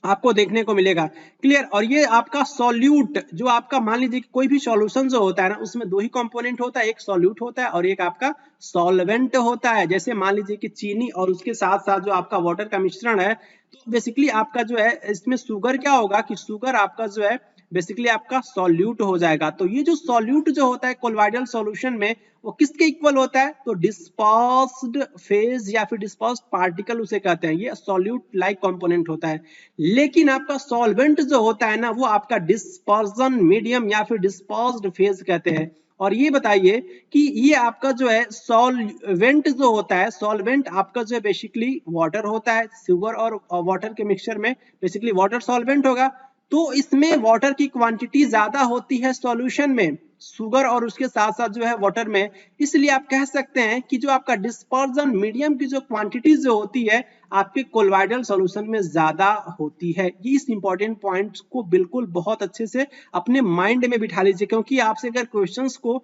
आपको देखने को मिलेगा। क्लियर। और ये आपका सॉल्यूट जो आपका मान लीजिए कि कोई भी सॉल्यूशन जो होता है ना, उसमें दो ही कंपोनेंट होता है, एक सॉल्यूट होता है और एक आपका सॉल्वेंट होता है। जैसे मान लीजिए कि चीनी और उसके साथ साथ जो आपका वाटर का मिश्रण है, तो बेसिकली आपका जो है इसमें शुगर क्या होगा कि शुगर आपका जो है बेसिकली आपका सॉल्यूट हो जाएगा। तो ये जो सॉल्यूट जो होता है कोलॉइडल सॉल्यूशन में, वो किसके इक्वल होता है, तो डिस्पर्स्ड फेज या फिर डिस्पर्स्ड पार्टिकल उसे कहते हैं, ये सॉल्यूट लाइक कंपोनेंट होता है। लेकिन आपका सॉल्वेंट जो होता है ना, वो आपका डिस्पर्जन मीडियम या फिर डिस्पर्स्ड फेज कहते हैं। और ये बताइए कि ये आपका जो है सॉल्वेंट जो होता है, सॉल्वेंट आपका जो है बेसिकली वाटर होता है, शुगर और वाटर के मिक्सचर में बेसिकली वाटर सॉल्वेंट होगा। तो इसमें वाटर की क्वांटिटी ज्यादा होती है सॉल्यूशन में, शुगर और उसके साथ साथ जो है वाटर में, इसलिए आप कह सकते हैं कि जो आपका डिस्पर्जन मीडियम की जो क्वांटिटी जो होती है आपके कोलॉइडल सॉल्यूशन में ज्यादा होती है। ये इस इंपॉर्टेंट पॉइंट्स को बिल्कुल बहुत अच्छे से अपने माइंड में बिठा लीजिए, क्योंकि आपसे अगर क्वेश्चंस को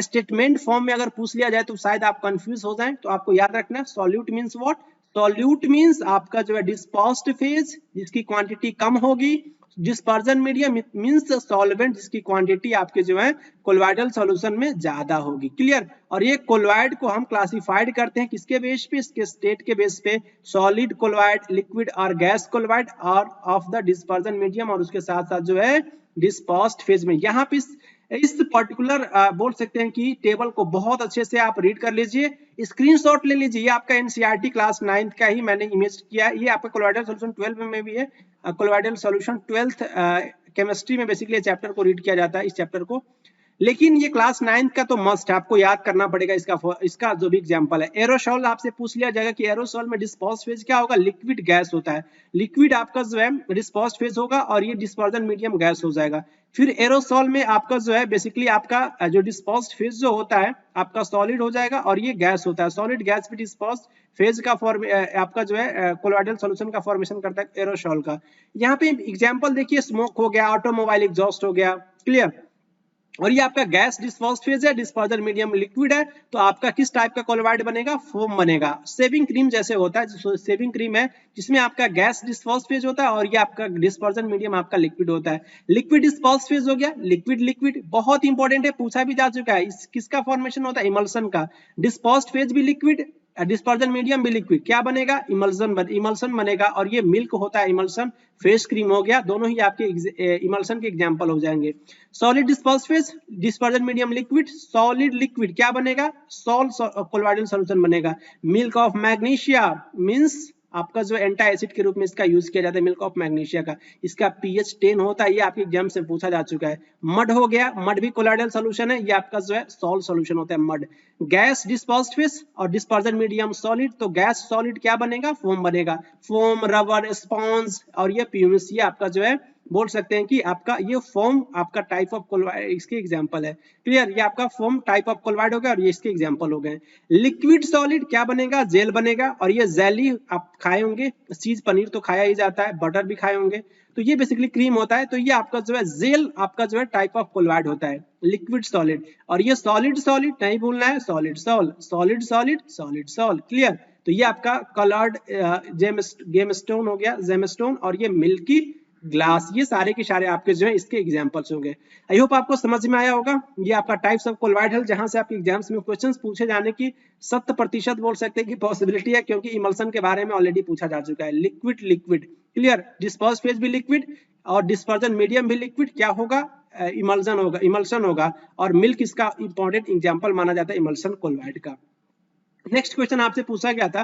स्टेटमेंट फॉर्म में अगर पूछ लिया जाए तो शायद आप कंफ्यूज हो जाएं। तो आपको याद रखना है solute means what, solute means आपका जो है डिस्पर्स्ड फेज जिसकी क्वांटिटी कम होगी, डिस्पर्जन मीडियम मींस सॉल्वेंट जिसकी क्वांटिटी आपके जो है कोलॉइडल सॉल्यूशन में ज्यादा होगी। क्लियर। और ये कोलॉइड को हम क्लासिफाइड करते हैं किसके बेस पे, इसके स्टेट के बेस पे, सॉलिड कोलॉइड, लिक्विड और गैस कोलॉइड, और ऑफ द डिस्पर्जन मीडियम और उसके साथ साथ जो है डिस्पर्स्ड फेज में। यहाँ पे इस पर्टिकुलर बोल सकते हैं कि टेबल को बहुत अच्छे से आप रीड कर लीजिए, स्क्रीनशॉट ले लीजिए। ये आपका एनसीईआरटी क्लास 9th का ही मैंने इमेज किया है। ये आपका कोलॉइडल सॉल्यूशन 12 में भी है, कोलॉइडल सॉल्यूशन 12th केमिस्ट्री में बेसिकली चैप्टर को रीड किया जाता है, इस चैप्टर को। लेकिन ये क्लास 9th का तो मस्ट है, आपको याद करना पड़ेगा इसका जो भी एग्जांपल है। एरोसॉल आपसे पूछ लिया जाएगा कि एरोसॉल में डिस्पर्स्ड फेज क्या होगा, लिक्विड गैस होता है। लिक्विड आपका जो है डिस्पर्स्ड फेज होगा और ये डिस्पर्जन मीडियम गैस हो जाएगा। फिर एरोसॉल में आपका जो है बेसिकली आपका जो डिस्पर्स्ड फेज जो होता है आपका सॉलिड हो जाएगा और ये गैस होता है। सॉलिड गैस भी डिस्पर्स्ड फेज का आपका जो है कोलॉइडल सॉल्यूशन का फॉर्मेशन करता है एरोसॉल का। यहाँ पे एग्जांपल देखिए, स्मोक हो गया, ऑटोमोबाइल एग्जॉस्ट हो गया। क्लियर। और ये आपका गैस डिस्पर्स्ड फेज है, डिस्पर्जन मीडियम लिक्विड है, तो आपका किस टाइप का कोलॉइड बनेगा, फोम बनेगा। शेविंग क्रीम जैसे होता है, शेविंग क्रीम है जिसमें आपका गैस डिस्पर्स्ड फेज होता है और ये आपका डिस्पर्जन मीडियम आपका लिक्विड होता है। लिक्विड डिस्पर्स्ड फेज हो गया, लिक्विड लिक्विड बहुत इंपॉर्टेंट है, पूछा भी जा चुका है। किसका फॉर्मेशन होता है, इमल्सन का। डिस्पर्स्ड फेज भी लिक्विड, डिस्पर्जन मीडियम भी लिक्विड, क्या बनेगा, इमल्सन बनेगा। और ये मिल्क होता है इमल्सन, फेस क्रीम हो गया, दोनों ही आपके इमल्सन के एग्जांपल हो जाएंगे। Solid dispersed phase, dispersion medium liquid, solid liquid क्या बनेगा, कोलॉइडल सॉल्यूशन बनेगा। मिल्क ऑफ मैग्नीशिया मींस आपका जो एंटी एसिड के रूप में इसका यूज किया जाता है, मिल्क ऑफ मैग्नीशिया का। इसका pH 10 होता है, ये आपके एग्जाम से पूछा जा चुका है। मड हो गया, मड भी कोलॉइडल सॉल्यूशन है, ये आपका जो है सॉल्ट सॉल्यूशन होता है मड। गैस डिस्पर्स्ड फेज और डिस्पर्जन मीडियम सॉलिड, तो गैस सॉलिड क्या बनेगा, फोम बनेगा। फोम, रबर, स्पॉन्ज और ये प्यूमिस, ये आपका जो है बोल सकते हैं कि आपका ये फॉर्म आपका टाइप ऑफ कोलॉइड इसके एग्जांपल है। क्लियर, ये आपका फॉर्म टाइप ऑफ कोलॉइड हो गया और ये इसके एग्जांपल हो गए। लिक्विड सॉलिड क्या बनेगा, जेल बनेगा। और ये जेली आप खाए होंगे, चीज पनीर तो खाया ही जाता है, बटर भी खाए होंगे, तो ये बेसिकली क्रीम होता है। तो ये आपका जो है जेल आपका जो है टाइप ऑफ कोलॉइड होता है, लिक्विड सॉलिड। और ये सॉलिड सॉलिड नहीं भूलना है, solid sol, solid solid, solid sol. Clear, तो ये आपका कलर्ड गेमस्टोन हो गया, जेमस्टोन, और ये मिल्की ग्लास, ये सारे के सारे आपके जो है इसके एग्जांपल्स होंगे। आई होप आपको समझ में आया होगा। ये आपका टाइप्स ऑफ कोलॉइड है, जहां से आपके एग्जाम्स में क्वेश्चंस पूछे जाने की 70% बोल सकते हैं कि पॉसिबिलिटी है, क्योंकि इमल्सन के बारे में ऑलरेडी पूछा जा चुका है। Liquid liquid, clear, disperse phase भी लिक्विड और डिस्पर्जन मीडियम भी लिक्विड, क्या होगा, इमल्सन होगा, इमल्सन होगा। और मिल्क इसका इंपॉर्टेंट एग्जाम्पल माना जाता है इमल्सन कोलॉइड का। नेक्स्ट क्वेश्चन आपसे पूछा गया था,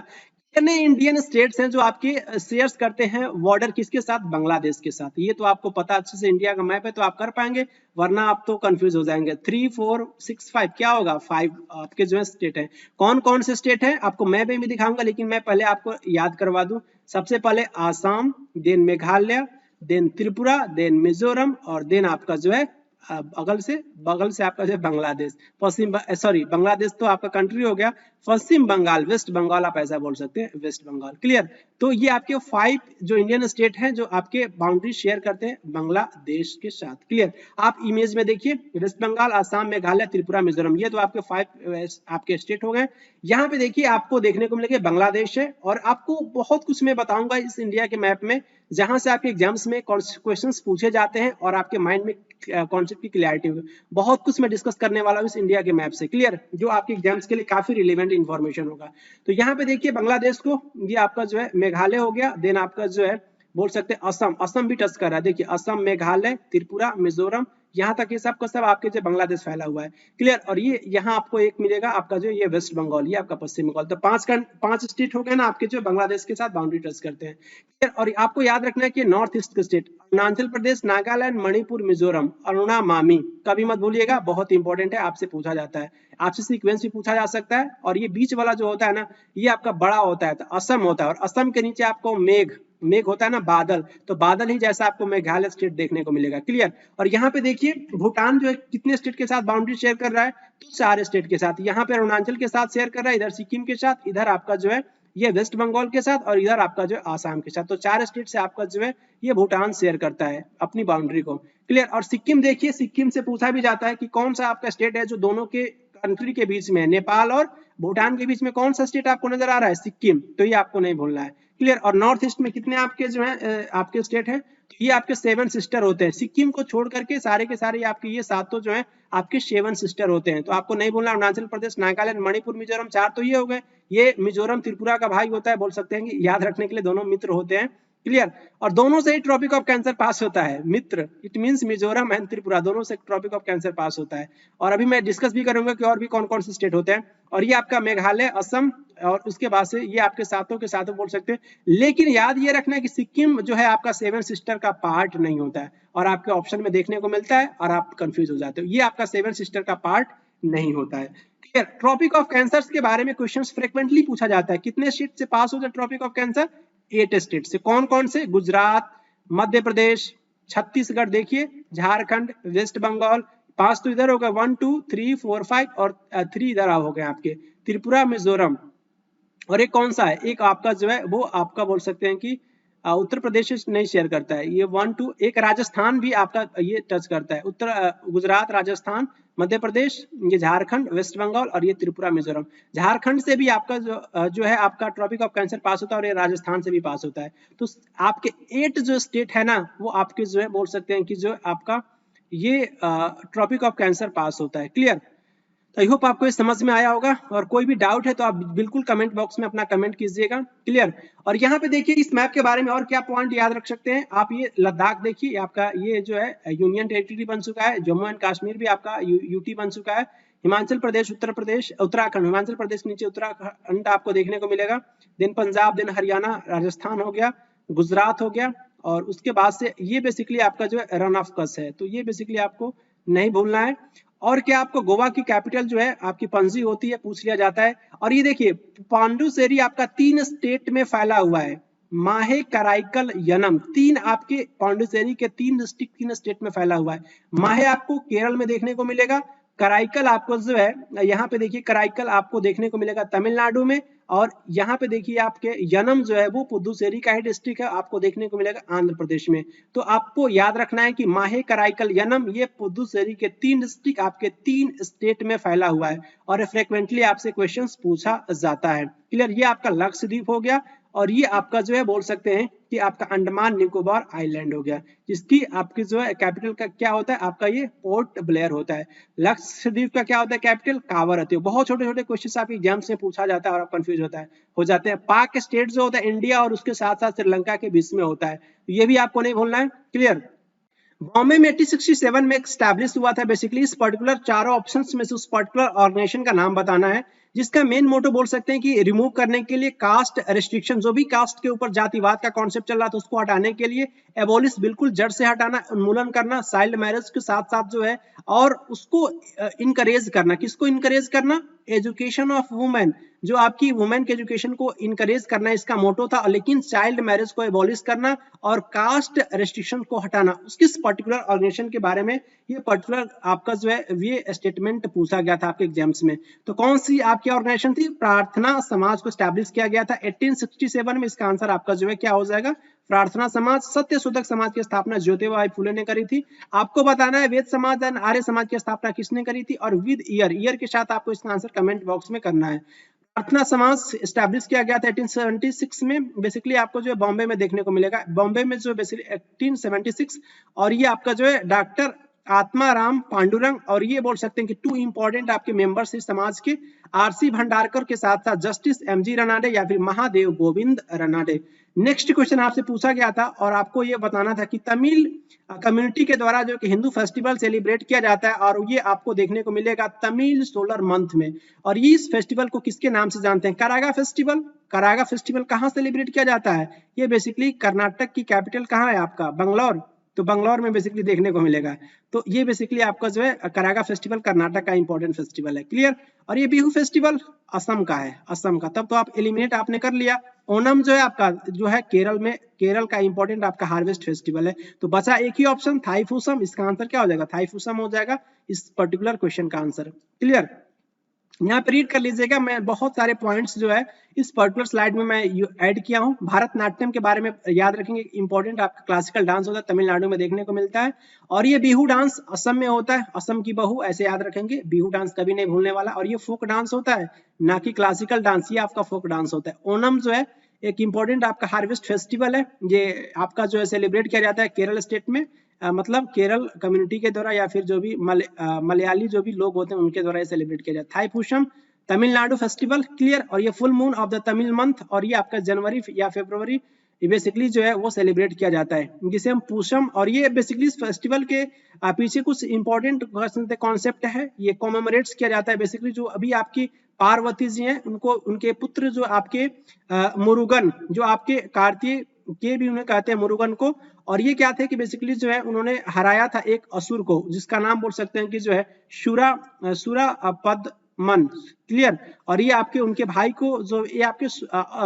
कितने इंडियन स्टेट्स हैं जो आपके शेयर्स करते हैं बॉर्डर किसके साथ, बांग्लादेश के साथ। ये तो आपको पता अच्छे से, इंडिया का मैप है तो आप कर पाएंगे, वरना आप तो कंफ्यूज हो जाएंगे। 3 4 6 5 क्या होगा, 5 आपके जो है स्टेट है। कौन कौन से स्टेट है आपको मैं भी दिखाऊंगा, लेकिन मैं पहले आपको याद करवा दूं। सबसे पहले Assam, then Meghalaya, then Tripura, then Mizoram, और देन आपका जो है बगल से आपका जो है बांग्लादेश, बांग्लादेश तो आपका कंट्री हो गया, पश्चिम बंगाल, वेस्ट बंगाल आप ऐसा बोल सकते हैं, वेस्ट बंगाल। क्लियर, तो ये आपके 5 जो इंडियन स्टेट हैं जो आपके बाउंड्री शेयर करते हैं बांग्लादेश के साथ। क्लियर, आप इमेज में देखिए, वेस्ट बंगाल, आसाम, मेघालय, त्रिपुरा, मिजोरम, ये तो आपके 5 आपके स्टेट हो गए। यहाँ पे देखिए आपको देखने को मिलेगा बांग्लादेश है, और आपको बहुत कुछ मैं बताऊंगा इस इंडिया के मैप में, जहां से आपके एग्जाम्स में क्वेश्चंस पूछे जाते हैं और आपके माइंड में कॉन्सेप्ट की क्लैरिटी होगी। बहुत कुछ मैं डिस्कस करने वाला हूँ इस इंडिया के मैप से। क्लियर, जो आपके एग्जाम्स के लिए काफी रिलेवेंट इंफॉर्मेशन होगा। तो यहाँ पे देखिए बांग्लादेश को, ये आपका जो है मेघालय हो गया, देन आपका जो है बोल सकते हैं असम, असम भी टच कर रहा है। देखिए असम, मेघालय, त्रिपुरा, मिजोरम, यहाँ तक ये सब का सब आपके जो बांग्लादेश फैला हुआ है। क्लियर, और ये यहाँ आपको एक मिलेगा आपका जो ये वेस्ट बंगाल, ये आपका पश्चिम बंगाल। तो 5 स्टेट हो गए ना आपके जो बांग्लादेश के साथ बाउंड्री टच करते हैं। क्लियर, और आपको याद रखना है कि नॉर्थ ईस्ट के स्टेट अरुणाचल प्रदेश, नागालैंड, मणिपुर, मिजोरम, अरुणा मामी, कभी मत भूलिएगा, बहुत इंपॉर्टेंट है, आपसे पूछा जाता है, आपसे सीक्वेंस भी पूछा जा सकता है। और ये बीच वाला जो होता है ना, ये आपका बड़ा होता है, तो असम होता है, और असम के नीचे आपको मेघ, मेघ होता है ना बादल, तो बादल ही जैसा आपको मेघालय स्टेट देखने को मिलेगा। क्लियर, और यहाँ पे देखिए भूटान जो है कितने स्टेट के साथ बाउंड्री शेयर कर रहा है, तो 4 स्टेट के साथ। यहाँ पे अरुणाचल के साथ शेयर कर रहा है, इधर सिक्किम के साथ, इधर आपका जो है ये वेस्ट बंगाल के साथ, और इधर आपका जो है आसाम के साथ। तो 4 स्टेट से आपका जो है ये भूटान शेयर करता है अपनी बाउंड्री को। क्लियर, और सिक्किम देखिए, सिक्किम से पूछा भी जाता है कि कौन सा आपका स्टेट है जो दोनों के कंट्री के बीच में, नेपाल और भूटान के बीच में कौन सा स्टेट आपको नजर आ रहा है, सिक्किम, तो ये आपको नहीं भूलना है। क्लियर, और नॉर्थ ईस्ट में कितने आपके जो है आपके स्टेट है, तो ये आपके 7 सिस्टर होते हैं, सिक्किम को छोड़ करके सारे के सारे आपके ये 7 जो है आपके 7 सिस्टर होते हैं। तो आपको नहीं भूलना, अरुणाचल प्रदेश, नागालैंड, मणिपुर, मिजोरम, 4 तो ये हो गए। ये मिजोरम त्रिपुरा का भाई होता है, बोल सकते हैं कि याद रखने के लिए दोनों मित्र होते हैं। क्लियर, और दोनों से ही ट्रॉपिक ऑफ कैंसर पास होता है, मित्र, it means Mizoram and Tripura, दोनों से ट्रॉपिक ऑफ कैंसर पास होता है। और अभी मैं डिस्कस भी करूंगा कि और भी कौन कौन से स्टेट होते हैं। और ये आपका मेघालय, असम, और उसके बाद से ये आपके सातों के सातों बोल सकते हैं। लेकिन याद ये रखना है कि सिक्किम जो है आपका 7 सिस्टर का पार्ट नहीं होता है, और आपके ऑप्शन में देखने को मिलता है और आप कंफ्यूज हो जाते हो, ये आपका 7 सिस्टर का पार्ट नहीं होता है। क्लियर, ट्रॉपिक ऑफ कैंसर के बारे में क्वेश्चंस फ्रीक्वेंटली पूछा जाता है, कितने स्टेट से पास होता है ट्रॉपिक ऑफ कैंसर, 8 स्टेट से। कौन कौन से, गुजरात, मध्य प्रदेश, छत्तीसगढ़, देखिए झारखंड, वेस्ट बंगाल, 5 तो इधर होगा, 1 2 3 4 5, और 3 इधर हो गए आपके, त्रिपुरा, मिजोरम। और एक कौन सा है, एक आपका जो है वो आपका बोल सकते हैं कि उत्तर प्रदेश नहीं शेयर करता है, ये 1 2, एक राजस्थान भी आपका ये टच करता है, गुजरात, राजस्थान, मध्य प्रदेश, ये झारखंड, वेस्ट बंगाल, और ये त्रिपुरा, मिजोरम। झारखंड से भी आपका जो है आपका ट्रॉपिक ऑफ कैंसर पास होता है, और ये राजस्थान से भी पास होता है। तो आपके 8 जो स्टेट है ना, वो आपके जो है बोल सकते हैं कि जो आपका ये ट्रॉपिक ऑफ कैंसर पास होता है। क्लियर, तो आई होप आपको ये समझ में आया होगा, और कोई भी डाउट है तो आप बिल्कुल कमेंट बॉक्स में अपना कमेंट कीजिएगा। क्लियर, और यहाँ पे देखिए इस मैप के बारे में और क्या पॉइंट याद रख सकते हैं आप, ये लद्दाख देखिए आपका ये जो है यूनियन टेरिटरी बन चुका है, जम्मू एंड कश्मीर भी आपका यूटी बन चुका है, हिमाचल प्रदेश, उत्तर प्रदेश, उत्तराखंड, हिमाचल प्रदेश के नीचे उत्तराखंड आपको देखने को मिलेगा, देन पंजाब, देन हरियाणा, राजस्थान हो गया, गुजरात हो गया, और उसके बाद से ये बेसिकली आपका जो है रन ऑफ कच्छ है, तो ये बेसिकली आपको नहीं भूलना है। और क्या आपको गोवा की कैपिटल जो है आपकी पणजी होती है, पूछ लिया जाता है। और ये देखिए पांडुचेरी आपका 3 स्टेट में फैला हुआ है, माहे कराईकल यनम, तीन आपके पांडिचेरी के तीन डिस्ट्रिक्ट तीन स्टेट में फैला हुआ है। माहे आपको केरल में देखने को मिलेगा, कराईकल आपको जो है यहाँ पे देखिए कराईकल आपको देखने को मिलेगा तमिलनाडु में, और यहाँ पे देखिए आपके यनम जो है वो पुदुचेरी का ही डिस्ट्रिक्ट है, आपको देखने को मिलेगा आंध्र प्रदेश में। तो आपको याद रखना है कि माहे कराईकल यनम ये पुदुचेरी के तीन डिस्ट्रिक्ट आपके तीन स्टेट में फैला हुआ है, और फ्रिक्वेंटली आपसे क्वेश्चंस पूछा जाता है। क्लियर, ये आपका लक्षद्वीप हो गया, और ये आपका जो है बोल सकते हैं कि आपका अंडमान निकोबार आइलैंड हो गया, जिसकी आपकी जो है कैपिटल का क्या होता है, आपका ये पोर्ट ब्लेयर होता है। लक्षद्वीप का क्या होता है कैपिटल, कावरत्ती। बहुत छोटे छोटे क्वेश्चन आपके एग्जाम्स में पूछा जाता है और आप कंफ्यूज हो जाते हैं। पाक स्टेट जो होता है इंडिया और उसके साथ साथ श्रीलंका के बीच में होता है, ये भी आपको नहीं भूलना है। क्लियर, बॉम्बे में 1867 में स्टैब्लिश हुआ था। बेसिकली इस पर्टिकुलर चारों ऑप्शंस में से उस पर्टिकुलर ऑर्गेनाइजेशन का नाम बताना है, जिसका मेन मोटो बोल सकते हैं कि रिमूव करने के लिए कास्ट रेस्ट्रिक्शन, जो भी कास्ट के ऊपर जातिवाद का कॉन्सेप्ट चल रहा था उसको हटाने के लिए, एबोलिश बिल्कुल जड़ से हटाना, उन्मूलन करना, चाइल्ड मैरिज के साथ साथ जो है, और उसको इनकरेज करना। किसको इनकरेज करना, एजुकेशन ऑफ वुमेन, जो आपकी वुमेन के एजुकेशन को इनकरेज करना इसका मोटो था, लेकिन चाइल्ड मैरिज को एबॉलिश करना और कास्ट रेस्ट्रिक्शन को हटाना। उसकी पर्टिकुलर ऑर्गेनाइजेशन के बारे में ये पर्टिकुलर आपका जो है ये स्टेटमेंट पूछा गया था आपके एग्जाम्स में। तो कौन सी आपकी ऑर्गेनाइजेशन थी, प्रार्थना समाज को स्टैब्लिश किया गया था 1867 में। इसका आंसर आपका जो है क्या हो जाएगा, प्रार्थना समाज। सत्य शोधक समाज की स्थापना ज्योतिबाई फुले ने करी थी। आपको बताना है वेद समाज और आर्य समाज की स्थापना किसने करी थी, और विद ईयर के साथ आपको इसका आंसर कमेंट बॉक्स में करना है। प्रार्थना समाज स्टैब्लिश किया गया था 1876 में। बेसिकली आपको जो है बॉम्बे में देखने को मिलेगा, बॉम्बे में जो बेसिकली 1876, और ये आपका जो है डॉक्टर आत्माराम पांडुरंग, और ये बोल सकते हैं कि टू इंपॉर्टेंट आपके मेंबर्स इस समाज के, आरसी भंडारकर के साथ साथ जस्टिस एमजी रनाडे या फिर महादेव गोविंद रनाडे। नेक्स्ट क्वेश्चन आपसे पूछा गया था और आपको ये बताना था कि तमिल कम्युनिटी के द्वारा जो कि हिंदू फेस्टिवल सेलिब्रेट किया जाता है, और ये आपको देखने को मिलेगा तमिल सोलर मंथ में। और ये इस फेस्टिवल को किसके नाम से जानते हैं, करागा फेस्टिवल। करागा फेस्टिवल कहाँ सेलिब्रेट किया जाता है, ये बेसिकली कर्नाटक की कैपिटल कहाँ है आपका, बंगलौर। तो बंगलौर में बेसिकली देखने को मिलेगा। तो ये बेसिकली आपका जो है करागा फेस्टिवल कर्नाटक का इंपॉर्टेंट फेस्टिवल है। क्लियर, और ये बिहू फेस्टिवल असम का है, असम का। तब तो आप एलिमिनेट आपने कर लिया। ओनम जो है आपका जो है केरल में, केरल का इंपॉर्टेंट आपका हार्वेस्ट फेस्टिवल है। तो बचा एक ही ऑप्शन थाईपुसम, इसका आंसर क्या हो जाएगा, थाईपुसम हो जाएगा इस पर्टिकुलर क्वेश्चन का आंसर। क्लियर, यहाँ पे रीड कर लीजिएगा, मैं बहुत सारे पॉइंट्स जो है इस पर्टिकुलर स्लाइड में मैं ऐड किया हूँ। भारतनाट्यम के बारे में याद रखेंगे, इंपॉर्टेंट आपका क्लासिकल डांस होता है, तमिलनाडु में देखने को मिलता है। और ये बिहू डांस असम में होता है, असम की बहू, ऐसे याद रखेंगे, बिहू डांस कभी नहीं भूलने वाला। और ये फोक डांस होता है, ना कि क्लासिकल डांस, ये आपका फोक डांस होता है। ओनम जो है एक इंपॉर्टेंट आपका हार्वेस्ट फेस्टिवल है, ये आपका जो है सेलिब्रेट किया जाता है केरल स्टेट में, मतलब केरल कम्युनिटी के द्वारा या फिर जो भी मलयाली जो भी लोग होते हैं उनके द्वारा सेलिब्रेट किया जाता है। थाईपुसम तमिलनाडु फेस्टिवल। क्लियर, और ये full moon of the Tamil month, और ये आपका जनवरी या फरवरी बेसिकली जो है वो सेलिब्रेट किया जाता है, जिसे हम पूषम। और ये बेसिकली इस फेस्टिवल के पीछे कुछ इंपॉर्टेंट कॉन्सेप्ट है, ये कॉमेमोरेट्स किया जाता है। बेसिकली जो अभी आपकी पार्वती जी हैं उनको, उनके पुत्र जो आपके मुरुगन, जो आपके कार्तिक के भी उन्हें कहते हैं मुरुगन को। और ये क्या थे कि बेसिकली जो है उन्होंने हराया था एक असुर को, जिसका नाम बोल सकते हैं कि जो है सुरा पद्मन। क्लियर, और ये आपके उनके भाई को जो ये आपके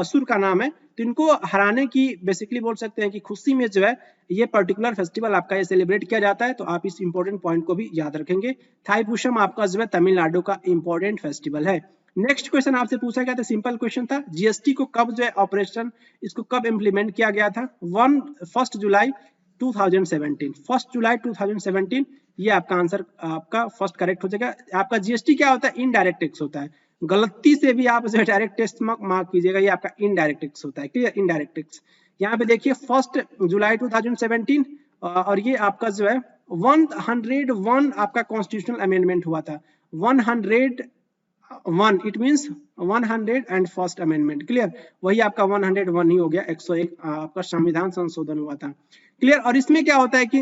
असुर का नाम है, तो इनको हराने की बेसिकली बोल सकते हैं कि खुशी में जो है ये पर्टिकुलर फेस्टिवल आपका ये सेलिब्रेट किया जाता है। तो आप इस इंपॉर्टेंट पॉइंट को भी याद रखेंगे। थाईपुसम आपका जो है तमिलनाडु का इंपॉर्टेंट फेस्टिवल है। नेक्स्ट क्वेश्चन आपसे पूछा गया था, सिंपल क्वेश्चन था, जीएसटी को कब जो है ऑपरेशन इसको कब इंप्लीमेंट किया गया था, 1 जुलाई 2017, 1 जुलाई 2017। ये आपका आंसर आपका फर्स्ट करेक्ट हो जाएगा। आपका जीएसटी क्या होता है, इनडायरेक्ट टैक्स होता है। गलती से भी आप जो है डायरेक्ट टैक्स मार्क कीजिएगा, ये आपका इनडायरेक्ट टैक्स होता है। Clear, indirect tax. यहाँ पे देखिए 1 जुलाई 2017, और ये आपका जो है 101 आपका कॉन्स्टिट्यूशनल अमेंडमेंट हुआ था। 101 it means 101st amendment. Clear, वही आपका 101 ही हो गया, 101 आपका संविधान संशोधन हुआ था। क्लियर, और इसमें क्या होता है कि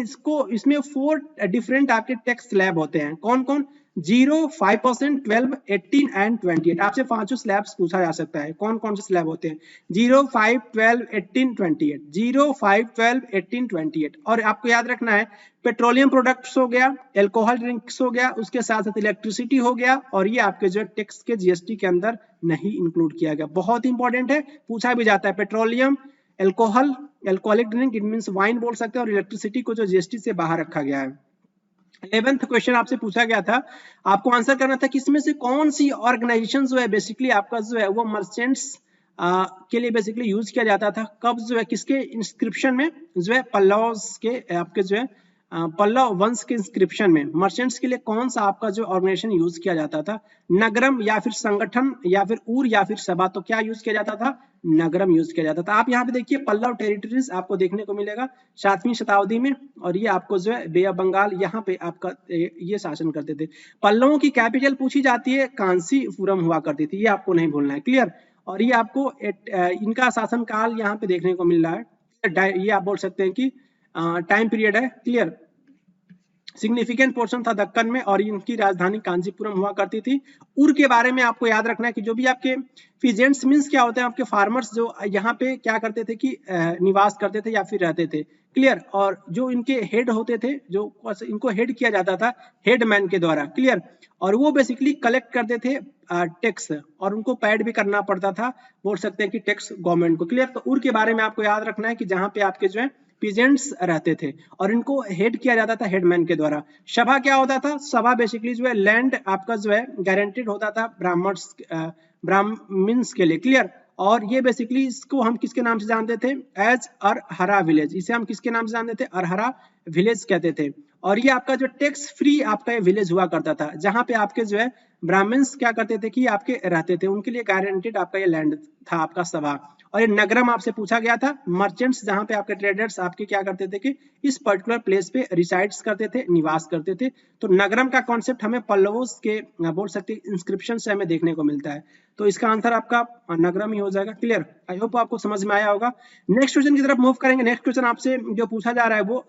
इसमें 4 डिफरेंट आपके टैक्स स्लैब होते हैं। कौन कौन, 0, 5%, 12, 18 एंड 28। आपसे 5 स्लैब्स पूछा जा सकता है, कौन कौन से स्लैब होते हैं, 0, 5, 12, 18, 28, 0, 5, 12, 18, 28। और आपको याद रखना है पेट्रोलियम प्रोडक्ट्स हो गया, एल्कोहल ड्रिंक्स हो गया, उसके साथ साथ इलेक्ट्रिसिटी हो गया, और ये आपके जो टैक्स के जीएसटी के अंदर नहीं इंक्लूड किया गया। बहुत इंपॉर्टेंट है, पूछा भी जाता है, petroleum, alcohol, alcoholic drink it means wine बोल सकते हैं, और इलेक्ट्रिसिटी को जो जीएसटी से बाहर रखा गया है। 11th क्वेश्चन आपसे पूछा गया था, आपको आंसर करना था कि इसमें से कौन सी ऑर्गेनाइजेशन जो है बेसिकली आपका जो है वो मर्चेंट्स के लिए बेसिकली यूज किया जाता था, कब जो है किसके इंस्क्रिप्शन में जो है पल्लव्स के आपके जो है पल्लव वंश के इंस्क्रिप्शन में मर्चेंट्स के लिए कौन सा आपका जो ऑर्गेनाइजेशन यूज किया जाता था, नगरम या फिर संगठन या फिर उर या फिर सभा, तो क्या यूज किया जाता था, नगरम यूज किया जाता था। आप यहाँ पे देखिए पल्लव टेरिटरीज आपको देखने को मिलेगा 7वीं शताब्दी में, और ये आपको जो है बे ऑफ बंगाल यहाँ पे आपका ये शासन करते थे। पल्लवों की कैपिटल पूछी जाती है कांसीपुरम हुआ करती थी, ये आपको नहीं भूलना है, क्लियर। और ये आपको इनका शासन काल यहाँ पे देखने को मिल रहा है, ये आप बोल सकते हैं कि टाइम पीरियड है, क्लियर। सिग्निफिकेंट पोर्शन था दक्कन में, और इनकी राजधानी कांचीपुरम हुआ करती थी। उर के बारे में आपको याद रखना है कि जो भी आपके फिजेंट्स मींस क्या होते हैं, आपके फार्मर्स जो यहाँ पे क्या करते थे कि निवास करते थे या फिर रहते थे, क्लियर। और जो इनके हेड होते थे, जो इनको हेड किया जाता था हेडमैन के द्वारा, क्लियर। और वो बेसिकली कलेक्ट करते थे टैक्स, और उनको पेड भी करना पड़ता था, बोल सकते हैं कि टैक्स गवर्नमेंट को, क्लियर। तो उर के बारे में आपको याद रखना है कि जहाँ पे आपके जो है पीजेंट्स रहते थे, और इनको हेड किया जाता था हेडमैन के द्वारा। सभा क्या होता था, सभा बेसिकली जो है लैंड आपका जो है गारंटेड होता था ब्राह्मण्स के लिए, क्लियर। और ये बेसिकली इसको हम किसके नाम से जानते थे, एज अरहरा विलेज, इसे हम किसके नाम से जानते थे, अरहरा विलेज कहते थे। और ये आपका जो टैक्स फ्री आपका ये विलेज हुआ करता था, जहां पे आपके जो है ब्राह्मण्स क्या करते थे कि आपके रहते थे, उनके लिए गारंटेड आपका ये लैंड था आपका सभा। और ये नगरम आपसे पूछा गया था, मर्चेंट्स जहां पे आपके ट्रेडर्स आपके क्या करते थे कि इस पर्टिकुलर प्लेस पे रिसाइड्स करते थे, निवास करते थे। तो नगरम का कॉन्सेप्ट हमें पल्लवों के बोल सकते हैं इंस्क्रिप्शन से हमें देखने को मिलता है। तो इसका आंसर आपका नगरम ही हो जाएगा, क्लियर। आई होप आपको समझ में आया होगा। नेक्स्ट क्वेश्चन की तरफ मूव करेंगे। नेक्स्ट क्वेश्चन आपसे जो पूछा जा रहा है वो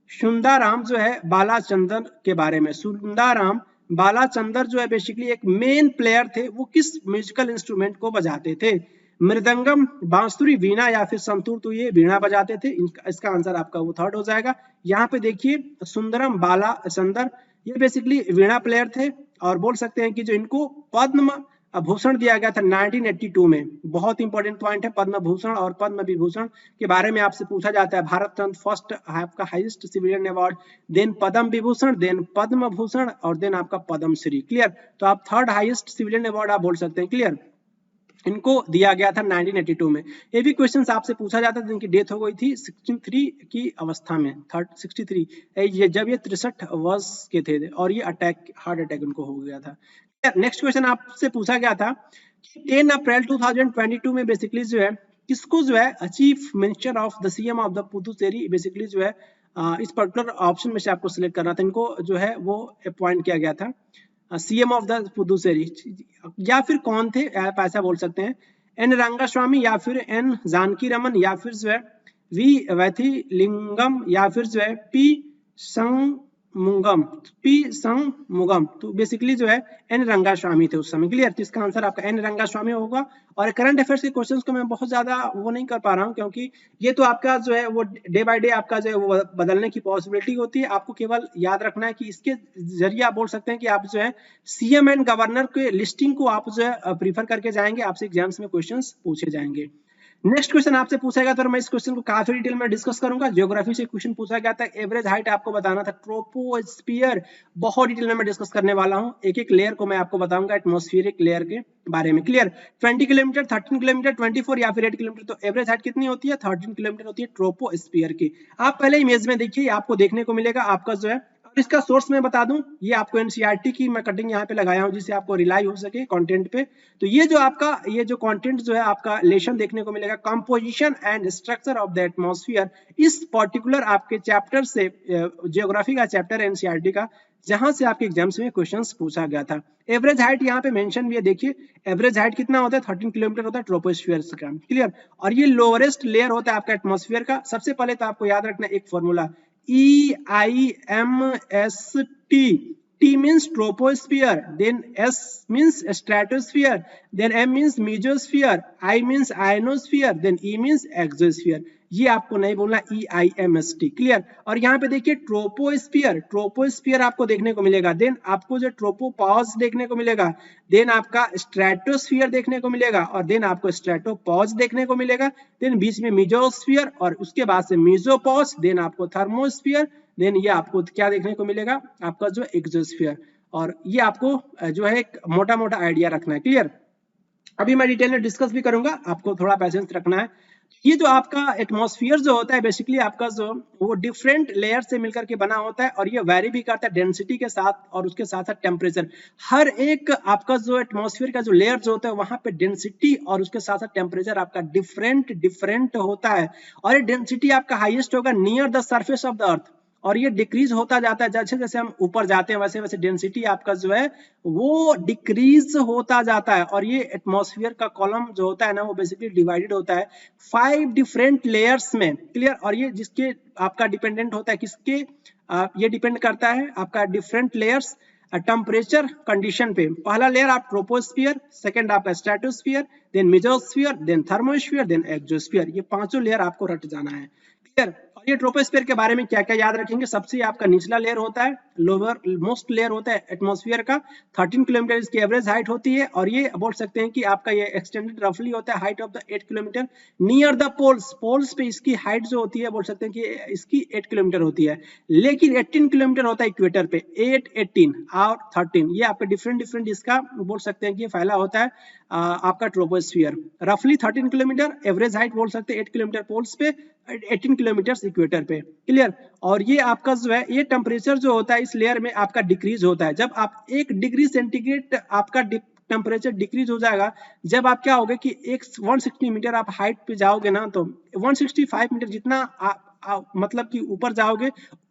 सुंदाराम जो है बालाचंदर के बारे में। सुंदाराम बालाचंदर जो है बेसिकली एक मेन प्लेयर थे, वो किस म्यूजिकल इंस्ट्रूमेंट को बजाते थे, मृदंगम, बांसुरी, वीणा या फिर संतूर, तो ये वीणा बजाते थे। इसका आंसर आपका वो थर्ड हो जाएगा। यहाँ पे देखिए सुंदरम बालाचंदर ये बेसिकली वीणा प्लेयर थे, और बोल सकते हैं कि जो इनको पद्म भूषण दिया गया था 1982 में। बहुत इंपॉर्टेंट पॉइंट है, पद्म भूषण और पद्म विभूषण के बारे में आपसे पूछा जाता है। भारत रत्न फर्स्ट आपका highest civilian award, then Padma Vibhushan, then Padma Bhushan, और देन आपका पद्म श्री, क्लियर। तो आप थर्ड हाईएस्ट सिविलियन अवार्ड आप बोल सकते हैं, क्लियर। इनको दिया गया था 1982 में। ये भी क्वेश्चंस आपसे पूछा जाता है, जिनकी डेथ हो गई थी 63 की अवस्था में, 63 जब ये 63 वर्ष के थे, और ये हार्ट अटैक उनको हो गया था। नेक्स्ट क्वेश्चन आपसे पूछा गया था कि 10 अप्रैल 2022 में बेसिकली जो है किसको जो है chief minister of the CM of the Puducherry basically जो है इस पर्टिकुलर ऑप्शन में से आपको सिलेक्ट करना था, इनको जो है वो अपॉइंट किया गया था सीएम ऑफ द पुदुचेरी। या फिर कौन थे आप ऐसा बोल सकते हैं, एन रंगास्वामी या फिर एन जानकी रमन या फिर जो है वी वैथिलिंगम या फिर जो है पी संगमुगम। तो बेसिकली जो है एन रंगास्वामी थे उस समय, क्लियर। तो इसका आंसर आपका एन रंगास्वामी होगा। और करंट अफेयर्स के क्वेश्चंस को मैं बहुत ज्यादा वो नहीं कर पा रहा हूं, क्योंकि ये तो आपका जो है वो डे बाय डे आपका जो है वो बदलने की पॉसिबिलिटी होती है। आपको केवल याद रखना है कि इसके जरिए आप बोल सकते हैं कि आप जो है सीएम एंड गवर्नर के लिस्टिंग को आप जो है प्रीफर करके जाएंगे, आपसे एग्जाम्स में क्वेश्चन पूछे जाएंगे। नेक्स्ट क्वेश्चन आपसे पूछा गया था, मैं इस क्वेश्चन को काफी डिटेल में डिस्कस करूंगा। ज्योग्राफी से क्वेश्चन पूछा गया था, एवरेज हाइट आपको बताना था, ट्रोपोस्फियर बहुत डिटेल में मैं डिस्कस करने वाला हूं। एक एक लेयर को मैं आपको बताऊंगा एटमॉस्फेरिक लेयर के बारे में, क्लियर। 20 किलोमीटर, 13 किलोमीटर, 24 या फिर 8 किलोमीटर। तो एवरेज हाइट कितनी होती है, 13 किलोमीटर होती है ट्रोपोस्फियर की। आप पहले इमेज में देखिए, आपको देखने को मिलेगा आपका जो है, इसका सोर्स मैं बता दूं, ये आपको एनसीईआरटी की मैं कटिंग यहाँ पे लगाया हूं, जिससे आपको रिलाई हो सके कंटेंट पे। तो ये जो आपका ये जो कंटेंट जो है आपका लेशन देखने को मिलेगा, composition and structure of the atmosphere, इस पर्टिकुलर आपके चैप्टर से, जियोग्राफी का चैप्टर एनसीईआरटी का, जहां से आपके एग्जाम्स में क्वेश्चंस पूछा गया था। एवरेज हाइट यहाँ पे मेंशन भी है, देखिए एवरेज हाइट कितना होता है, 13 किलोमीटर होता है ट्रोपोस्फियर का, क्लियर। और ये लोअरेस्ट लेयर होता है आपका एटमॉस्फेयर का। सबसे पहले तो आपको याद रखना एक formula EIMST, T means troposphere, then S means stratosphere, then M means mesosphere, I means ionosphere, then E means exosphere। ये आपको नहीं बोलना EIMST, क्लियर। और यहाँ पे देखिए ट्रोपोस्फियर, ट्रोपोस्फियर आपको देखने को मिलेगा, देन आपको जो ट्रोपोपॉज देखने को मिलेगा, देन आपका स्ट्रेटोस्फियर देखने को मिलेगा, और देन आपको स्ट्रेटोपॉज देखने को मिलेगा, देन बीच में मेसोस्फियर, और उसके बाद से मेसोपॉज, देन आपको थर्मोस्फियर, देन ये आपको क्या देखने को मिलेगा, आपका जो एक्सोस्फियर। और ये आपको जो है एक मोटा मोटा आइडिया रखना है, क्लियर। अभी मैं डिटेल में डिस्कस भी करूंगा, आपको थोड़ा पेशेंस रखना है। ये जो आपका एटमॉस्फेयर जो होता है बेसिकली आपका जो वो डिफरेंट लेयर से मिलकर के बना होता है, और ये वेरी भी करता है डेंसिटी के साथ, और उसके साथ साथ टेम्परेचर। हर एक आपका जो एटमॉस्फेयर का जो लेयर जो होता है वहां पे डेंसिटी और उसके साथ साथ टेम्परेचर आपका डिफरेंट होता है। और ये डेंसिटी आपका हाईएस्ट होगा near the surface of the earth, और ये डिक्रीज होता जाता है जैसे जैसे हम ऊपर जाते हैं, वैसे वैसे डेंसिटी आपका जो है वो डिक्रीज होता जाता है। और ये एटमॉस्फेयर का कॉलम जो होता है ना वो बेसिकली डिवाइडेड होता है 5 डिफरेंट लेयर्स में, क्लियर। और ये जिसके आपका डिपेंडेंट होता है किसके, ये डिपेंड करता है आपका डिफरेंट लेयर्स टेम्परेचर कंडीशन पे। पहला लेयर आप ट्रोपोस्फियर, सेकंड आपका stratosphere, then mesosphere, then thermosphere, then exosphere. ये पांचों लेयर आपको रट जाना है, क्लियर। और ये ट्रोपोस्फियर के बारे में क्या क्या याद रखेंगे, सबसे आपका निचला लेयर होता है, लोअर मोस्ट लेयर होता है एटमॉस्फेयर का, 13 किलोमीटर इसकी एवरेज हाइट होती है। और ये बोल सकते हैं कि आपका ये एक्सटेंडेड रफली होता है height of the 8 kilometre near the poles, poles पे इसकी हाइट जो होती है बोल सकते हैं कि इसकी 8 किलोमीटर होती है। लेकिन 18 किलोमीटर होता है इक्वेटर पे, 8, 18 और 13, ये आपका डिफरेंट इसका बोल सकते हैं कि फैला होता है आपका ट्रोपोस्फियर। रफली 13 किलोमीटर एवरेज हाइट बोल सकते हैं 8 किलोमीटर पोल्स पे, 18 किलोमीटर इक्वेटर पे, क्लियर। और ये आपका जो है ये टेम्परेचर जो होता है इस लेयर में आपका डिक्रीज होता है। जब आप 1 डिग्री सेंटीग्रेड आपका टेम्परेचर डिक्रीज हो जाएगा, जब आप क्या होगा कि 160 मीटर आप हाइट पे जाओगे ना, तो 165 मीटर जितना मतलब कि ऊपर जाओगे,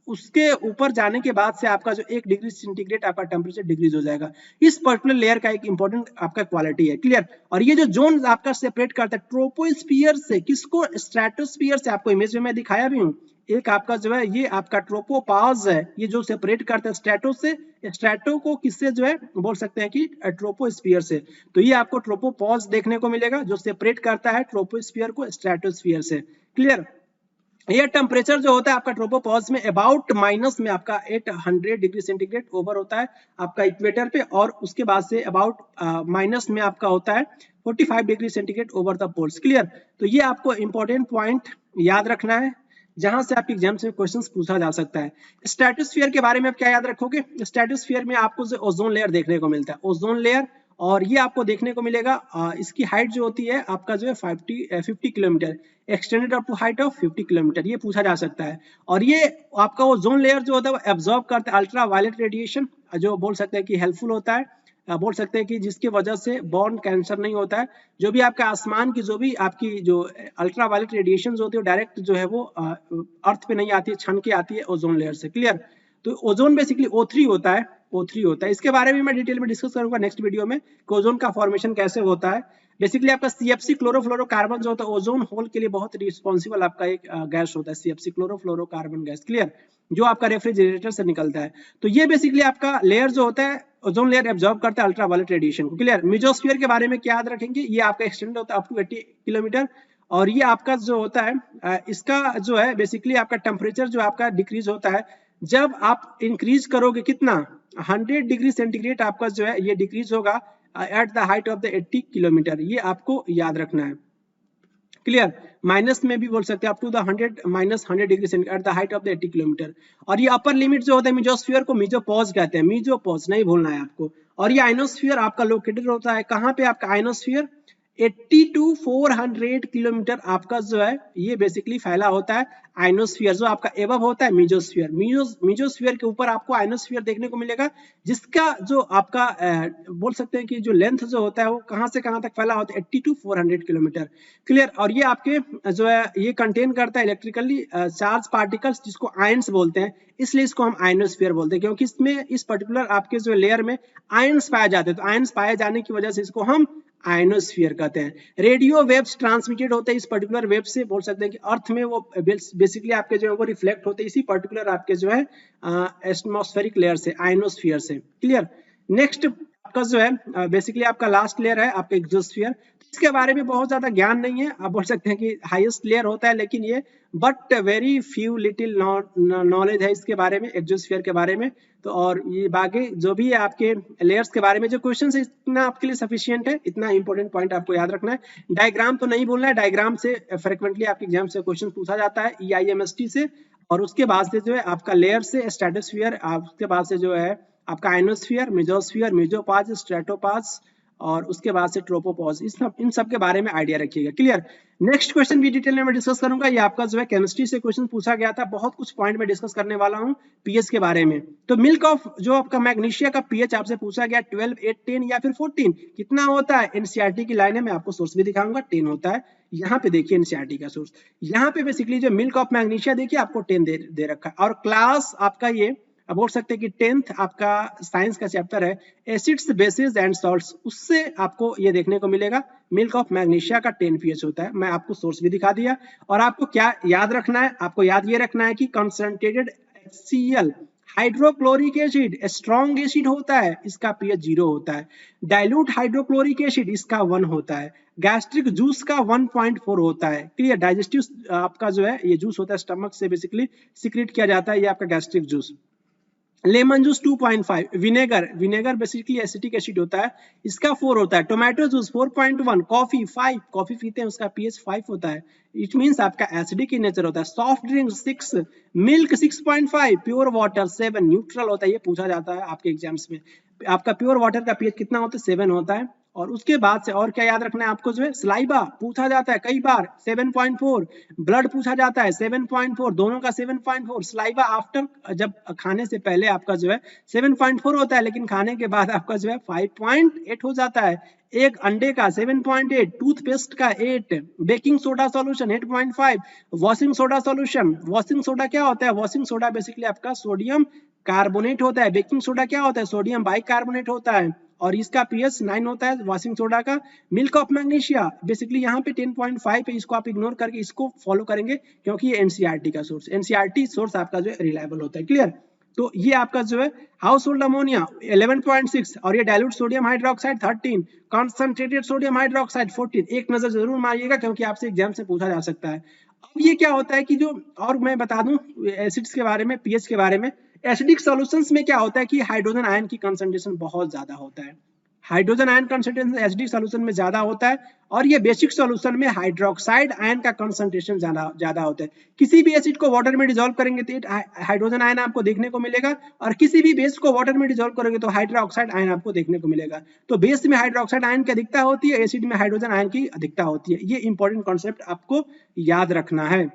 उसके ऊपर जाने के बाद से आपका जो 1 डिग्री सेंटीग्रेड आपका टेम्परेचर डिक्रीज हो जाएगा। इस पर्टिकुलर लेयर का एक इंपॉर्टेंट आपका क्वालिटी है, क्लियर। और ये जो जोन आपका सेपरेट करता है ट्रोपोस्फियर से किसको, स्ट्रेटोस्फियर से, आपको इमेज में मैं दिखाया भी हूँ। एक आपका जो है ये आपका ट्रोपोपॉज है, ये जो सेपरेट करता है स्ट्रेटो से, स्ट्रेटो को किससे जो है बोल सकते हैं कि ट्रोपोस्फियर से। तो ये आपको ट्रोपोपॉज देखने को मिलेगा जो सेपरेट करता है ट्रोपोस्फियर को स्ट्रेटोस्फियर से, क्लियर। ये टेम्परेचर जो होता है आपका ट्रोपोपॉज में अबाउट माइनस में आपका 800 डिग्री सेंटीग्रेड ओवर होता है आपका इक्वेटर पे, और उसके बाद से अबाउट माइनस में आपका होता है 45 degree centigrade over the poles, clear. तो ये आपको इंपॉर्टेंट पॉइंट याद रखना है जहां से आपके एग्जाम में क्वेश्चंस पूछा जा सकता है। स्ट्रेटोस्फियर के बारे में आप क्या याद रखोगे, स्ट्रेटोस्फियर में आपको जो ओजोन लेयर देखने को मिलता है, ओजोन लेयर, और ये आपको देखने को मिलेगा इसकी हाइट जो होती है आपका जो है 50 kilometre, extended up to height of 50 kilometre, ये पूछा जा सकता है। और ये आपका ओजोन लेयर जो होता है वो एब्जॉर्ब करता है अल्ट्रा वायलेट रेडिएशन, जो बोल सकते हैं कि हेल्पफुल होता है, बोल सकते हैं कि जिसकी वजह से बॉर्न कैंसर नहीं होता है। जो भी आपका आसमान की जो भी आपकी जो अल्ट्रा वायलेट रेडिएशन होती है डायरेक्ट जो है वो अर्थ पे नहीं आती है, छन के आती है ओजोन लेयर से, क्लियर। तो ओजोन बेसिकली O3 होता है, O3 होता है। इसके बारे में मैं डिटेल में डिस्कस करूंगा नेक्स्ट वीडियो में कि ओजोन का फॉर्मेशन कैसे होता है। बेसिकली आपका CFC क्लोरोफ्लोरोकार्बन जो होता है ओजोन होल के लिए बहुत रिस्पॉन्सिबल आपका एक गैस होता है, CFC क्लोरोफ्लोरोकार्बन गैस, क्लियर, जो आपका रेफ्रिजरेटर से निकलता है। तो ये बेसिकली आपका लेयर जो होता है ओजोन लेयर एब्जॉर्ब करता है अल्ट्रावायलेट रेडिएशन को, क्लियर। मेसोस्फीयर के बारे में क्या याद रखेंगे, ये आपका एक्सटेंड होता है अप टू 80 किलोमीटर, और ये आपका जो होता है इसका जो है बेसिकली आपका टेम्परेचर जो आपका डिक्रीज होता है जब आप इंक्रीज करोगे कितना, 100 डिग्री सेंटीग्रेड आपका जो है ये डिक्रीज होगा eight the height of the 80 kilometre, ये आपको याद रखना है, क्लियर। माइनस में भी बोल सकते हैं up to the 100 degree centigrade at the height of the 80 kilometre. और ये अपर लिमिट जो होता है मेसोस्फीयर को मेसोपॉज कहते हैं, मेसोपॉज नहीं भूलना है आपको। और ये आइनोस्फीयर आपका लोकेटेड होता है कहाँ पे, आपका आइनोस्फीयर 80 to 400 किलोमीटर आपका जो है ये बेसिकली फैला होता है आइनोस्फीयर, जो आपका एबव होता है मेसोस्फीयर। मेसोस्फीयर के ऊपर आपको आइनोस्फीयर देखने को मिलेगा, जिसका जो आपका बोल सकते हैं कि जो लेंथ जो होता है वो कहां से कहां तक फैला होता है 80 to 400 किलोमीटर, क्लियर। और ये आपके जो है ये कंटेन करता है इलेक्ट्रिकली चार्ज पार्टिकल्स जिसको आयंस बोलते हैं, इसलिए इसको हम आइनोस्फीयर बोलते हैं, क्योंकि इसमें इस पर्टिकुलर आपके जो लेयर में आयंस पाए जाते हैं। तो आयंस पाए जाने की वजह से इसको हम आयनोस्फीयर कहते हैं। रेडियो वेव्स ट्रांसमिटेड होते हैं इस पर्टिकुलर वेव से, बोल सकते हैं कि अर्थ में वो बेसिकली आपके जो है वो रिफ्लेक्ट होते हैं इसी पर्टिकुलर आपके जो है एटमॉस्फेरिक लेयर से, आयनोस्फीयर से। क्लियर। नेक्स्ट आपका जो है बेसिकली आपका लास्ट लेयर है आपका एक्सोस्फीयर। इसके बारे में बहुत ज्यादा ज्ञान नहीं है, आप बोल सकते हैं कि हाईएस्ट लेयर होता है, लेकिन ये but very few little knowledge है इसके बारे में, एक्सोस्फीयर के बारे में। तो और ये बाकी जो भी है आपके लेयर्स के बारे में जो क्वेश्चन है इतना आपके लिए सफिशिएंट है, इतना इंपॉर्टेंट पॉइंट आपको याद रखना है। डायग्राम तो नहीं बोलना है, डायग्राम से फ्रिक्वेंटली आपके एग्जाम से क्वेश्चन पूछा जाता है EIMST से, और उसके बाद से जो है आपका लेयर से स्ट्रेटोस्फीयर, उसके बाद से जो है आपका आयनोस्फीयर, मेसोस्फीयर, मेसोपॉज, स्ट्रेटोपॉज, और उसके बाद से ट्रोपोपॉज, इन सब के बारे में आइडिया रखिएगा। क्लियर। नेक्स्ट क्वेश्चन भी डिटेल में मैं डिस्कस करूंगा, ये आपका जो है केमिस्ट्री से क्वेश्चन पूछा गया था, बहुत कुछ पॉइंट में डिस्कस करने वाला हूं पीएच के बारे में। तो मिल्क ऑफ जो आपका मैग्नीशिया का पीएच आपसे पूछा गया 12, 8, 10 या फिर 14 कितना होता है, एनसीईआरटी की लाइन है, मैं आपको सोर्स भी दिखाऊंगा, 10 होता है। यहाँ पे देखिए एनसीईआरटी का सोर्स, यहाँ पे बेसिकली जो मिल्क ऑफ मैग्नीशिया देखिए आपको 10 दे रखा है, और क्लास आपका ये अब बोल सकते हैं कि 10th आपका साइंस का चैप्टर है एसिड्स, बेसिस एंड सॉल्ट्स, उससे आपको ये देखने को मिलेगा मिल्क ऑफ मैग्नीशिया का 10 pH होता है। मैं आपको सोर्स भी दिखा दिया। और आपको क्या याद रखना है, आपको याद ये रखना है कि concentrated HCl hydrochloric acid strong acid होता है, इसका pH 0 होता है। डाइल्यूट हाइड्रोक्लोरिक एसिड इसका 1 होता है। गैस्ट्रिक जूस का 1.4 होता है। क्लियर। डाइजेस्टिव आपका जो है ये जूस होता है, स्टमक से बेसिकली सीक्रेट किया जाता है ये आपका gastric juice. Lemon juice 2.5, vinegar basically acetic acid होता है, इसका 4 होता है। टोमेटो जूस 4.1, कॉफी 5, कॉफी पीते हैं उसका pH 5 होता है, इट मींस आपका एसिडिक इन नेचर होता है। Soft drink 6, milk 6.5, pure water 7, neutral होता है, ये पूछा जाता है आपके एग्जाम्स में। आपका प्योर वाटर का pH कितना होता है, 7 होता है। और उसके बाद से और क्या याद रखना है आपको, जो है स्लाइबा पूछा जाता है कई बार 7.4, ब्लड पूछा जाता है 7.4, दोनों का 7.4। स्लाइबा आफ्टर जब खाने से पहले आपका जो है 7.4 होता है, लेकिन खाने के बाद आपका जो है 5.8 हो जाता है। एक अंडे का 7.8, टूथपेस्ट का 8, baking soda solution 8.5, washing soda solution, washing soda क्या होता है, वॉशिंग सोडा बेसिकली आपका सोडियम कार्बोनेट होता है। बेकिंग सोडा क्या होता है, सोडियम बाइकार्बोनेट होता है, और इसका pH 9 होता है वॉशिंग सोडा का। मिल्क ऑफ मैग्नीशिया बेसिकली यहाँ पे 10.5 है, इसको आप इग्नोर करके इसको फॉलो करेंगे क्योंकि ये एनसीईआरटी का सोर्स, एनसीईआरटी सोर्स आपका जो है रिलायबल होता है। क्लियर। तो ये आपका जो है हाउस होल्ड अमोनिया 11.6, और ये dilute sodium hydroxide 13, concentrated sodium hydroxide 14। एक नजर जरूर मारिएगा क्योंकि आपसे एग्जाम से पूछा जा सकता है। अब ये क्या होता है कि जो, और मैं बता दूं एसिड्स के बारे में, पीएच के बारे में, एसिडिक सॉल्यूशंस में क्या होता है कि हाइड्रोजन आयन की कंसंट्रेशन बहुत ज्यादा होता है, hydrogen ion concentration acidic solution में ज्यादा होता है, और ये बेसिक सॉल्यूशन में हाइड्रोक्साइड आयन का कंसंट्रेशन ज्यादा होता है। किसी भी एसिड को वाटर में डिसॉल्व करेंगे तो हाइड्रोजन आयन आपको देखने को मिलेगा, और किसी भी बेस को वाटर में डिसॉल्व करेंगे तो हाइड्रोक्साइड आयन आपको देखने को मिलेगा। तो बेस में हाइड्रोक्साइड आयन की अधिकता होती है, एसिड में हाइड्रोजन आयन की अधिकता होती है। ये इंपॉर्टेंट कॉन्सेप्ट आपको याद रखना है।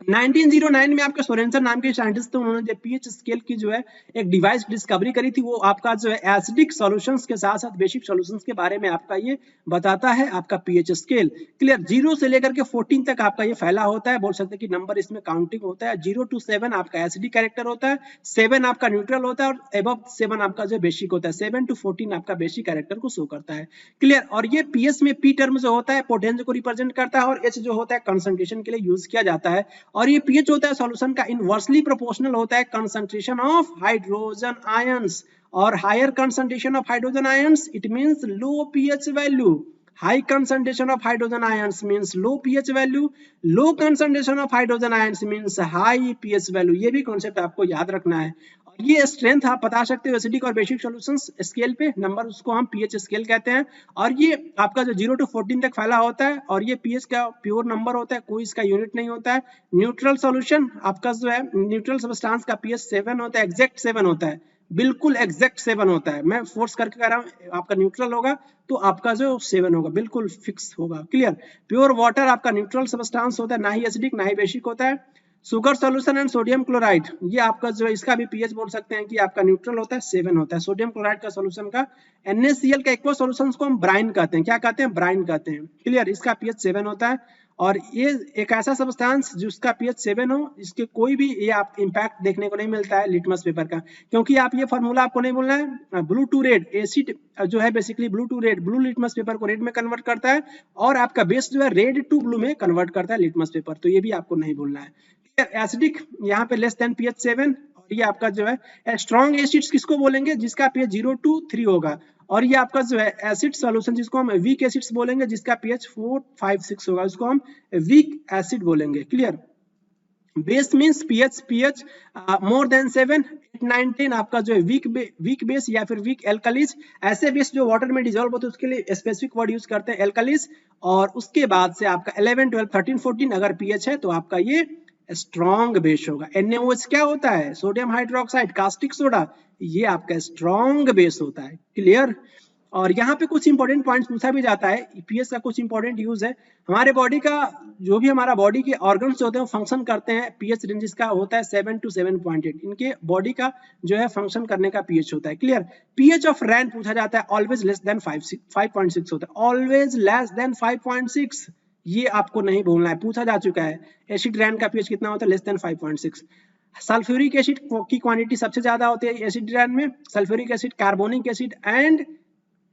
1909 में आपके सोरेनसन नाम के साइंटिस्ट थे, उन्होंने पीएच स्केल की जो है एक डिवाइस डिस्कवरी करी थी। वो आपका जो है एसिडिक सॉल्यूशंस के साथ साथ बेसिक सॉल्यूशंस के बारे में आपका ये बताता है आपका पीएच स्केल। क्लियर। 0 से लेकर के 14 तक आपका ये फैला होता है, बोल सकते हैं कि नंबर इसमें काउंटिंग होता है। 0 to 7 आपका एसिडिक कैरेक्टर होता है, 7 आपका न्यूट्रल होता है, और अबव 7 आपका जो बेसिक होता है। 7 to 14 आपका बेसिक कैरेक्टर को शो करता है। क्लियर। और ये पीएच में पी टर्म जो होता है पोटेंशियल को रिप्रेजेंट करता है, और एच जो होता है कंसंट्रेशन के लिए यूज किया जाता है। और ये पीएच होता है सॉल्यूशन का इनवर्सली प्रोपोर्शनल होता है कंसंट्रेशन ऑफ हाइड्रोजन आयंस, और higher concentration of hydrogen ions it means low pH value. High concentration of hydrogen ions means low pH value, low concentration of hydrogen ions means high pH value. ये भी कॉन्सेप्ट आपको याद रखना है। और ये स्ट्रेंथ आप बता सकते हो एसिडिक और बेसिक सॉल्यूशंस स्केल पे, नंबर उसको हम पीएच स्केल कहते हैं। और ये आपका जो 0 to 14 तक फैला होता है, और ये पीएच का प्योर नंबर होता है, कोई इसका यूनिट नहीं होता है। न्यूट्रल सॉल्यूशन आपका जो है न्यूट्रल सब्सटेंस का पीएच 7 होता है, एग्जैक्ट 7 होता है, बिल्कुल एग्जैक्ट 7 होता है। मैं फोर्स करके कह रहा हूँ, आपका न्यूट्रल होगा तो आपका जो 7 होगा, बिल्कुल फिक्स होगा। क्लियर। प्योर वाटर आपका न्यूट्रल सब्सटेंस होता है, ना ही एसिडिक ना ही बेसिक होता है। Sugar solution and sodium chloride, ये आपका जो है इसका भी पीएच बोल सकते हैं कि आपका न्यूट्रल होता है, 7 होता है। सोडियम क्लोराइड का सॉल्यूशन का NaCl का एक्वा सॉल्यूशंस को हम ब्राइन कहते हैं, क्या कहते हैं, ब्राइन कहते हैं। क्लियर। इसका पीएच 7 होता है। और ये एक ऐसा सब्सटेंस जिसका pH 7 हो, इसके कोई भी ये आप इम्पैक्ट देखने को नहीं मिलता है लिटमस पेपर का, क्योंकि आप ये फॉर्मूला आपको नहीं बोलना है। ब्लू टू रेड एसिड जो है basically blue to red, blue litmus paper को रेड में कन्वर्ट करता है, और आपका बेस जो है रेड टू ब्लू में कन्वर्ट करता है लिटमस पेपर, तो ये भी आपको नहीं बोलना है। एसिडिक यहाँ पे लेस देन pH 7, और ये आपका जो है स्ट्रॉन्ग एसिड्स किसको बोलेंगे, जिसका pH 0 to 3 होगा, और ये आपका जो है एसिड सॉल्यूशन जिसको हम वीक एसिड्स बोलेंगे, जिसका pH 4, 5, 6 होगा, उसको हम वीक एसिड बोलेंगे। Clear. Base means pH more than 7, 8, 9, 10 आपका जो है वीक बेस या फिर वीक एल्कालीज। ऐसे बेस जो वाटर में डिसॉल्व होते हैं उसके लिए स्पेसिफिक वर्ड यूज करते हैं एल्कालीज। और उसके बाद से आपका 11, 12, 13, 14 अगर pH है तो आपका ये स्ट्रॉन्ग बेस होगा। NaOH क्या होता है, सोडियम हाइड्रोक्साइड, कास्टिक सोडा, ये आपका स्ट्रॉन्ग बेस होता है। क्लियर। और यहाँ पे कुछ इंपॉर्टेंट पॉइंट्स पूछा भी जाता है, पीएच का कुछ इंपॉर्टेंट यूज है। हमारे बॉडी का जो भी हमारा बॉडी के ऑर्गन्स होते हैं फंक्शन करते हैं, पीएच रेंज इसका होता है 7 to 7.8, इनके बॉडी का जो है फंक्शन करने का पीएच होता है। क्लियर। पीएच ऑफ रैन पूछा जाता है, ऑलवेज लेस देन 5.6 होता है, ऑलवेज लेस देन 5.6, ये आपको नहीं भूलना है, पूछा जा चुका है। एसिड रैन का पीएच कितना होता है, लेस देन 5.6। सल्फ्यूरिक एसिड की क्वांटिटी सबसे ज्यादा होती है एसिड रैन में, sulphuric acid, carbonic acid and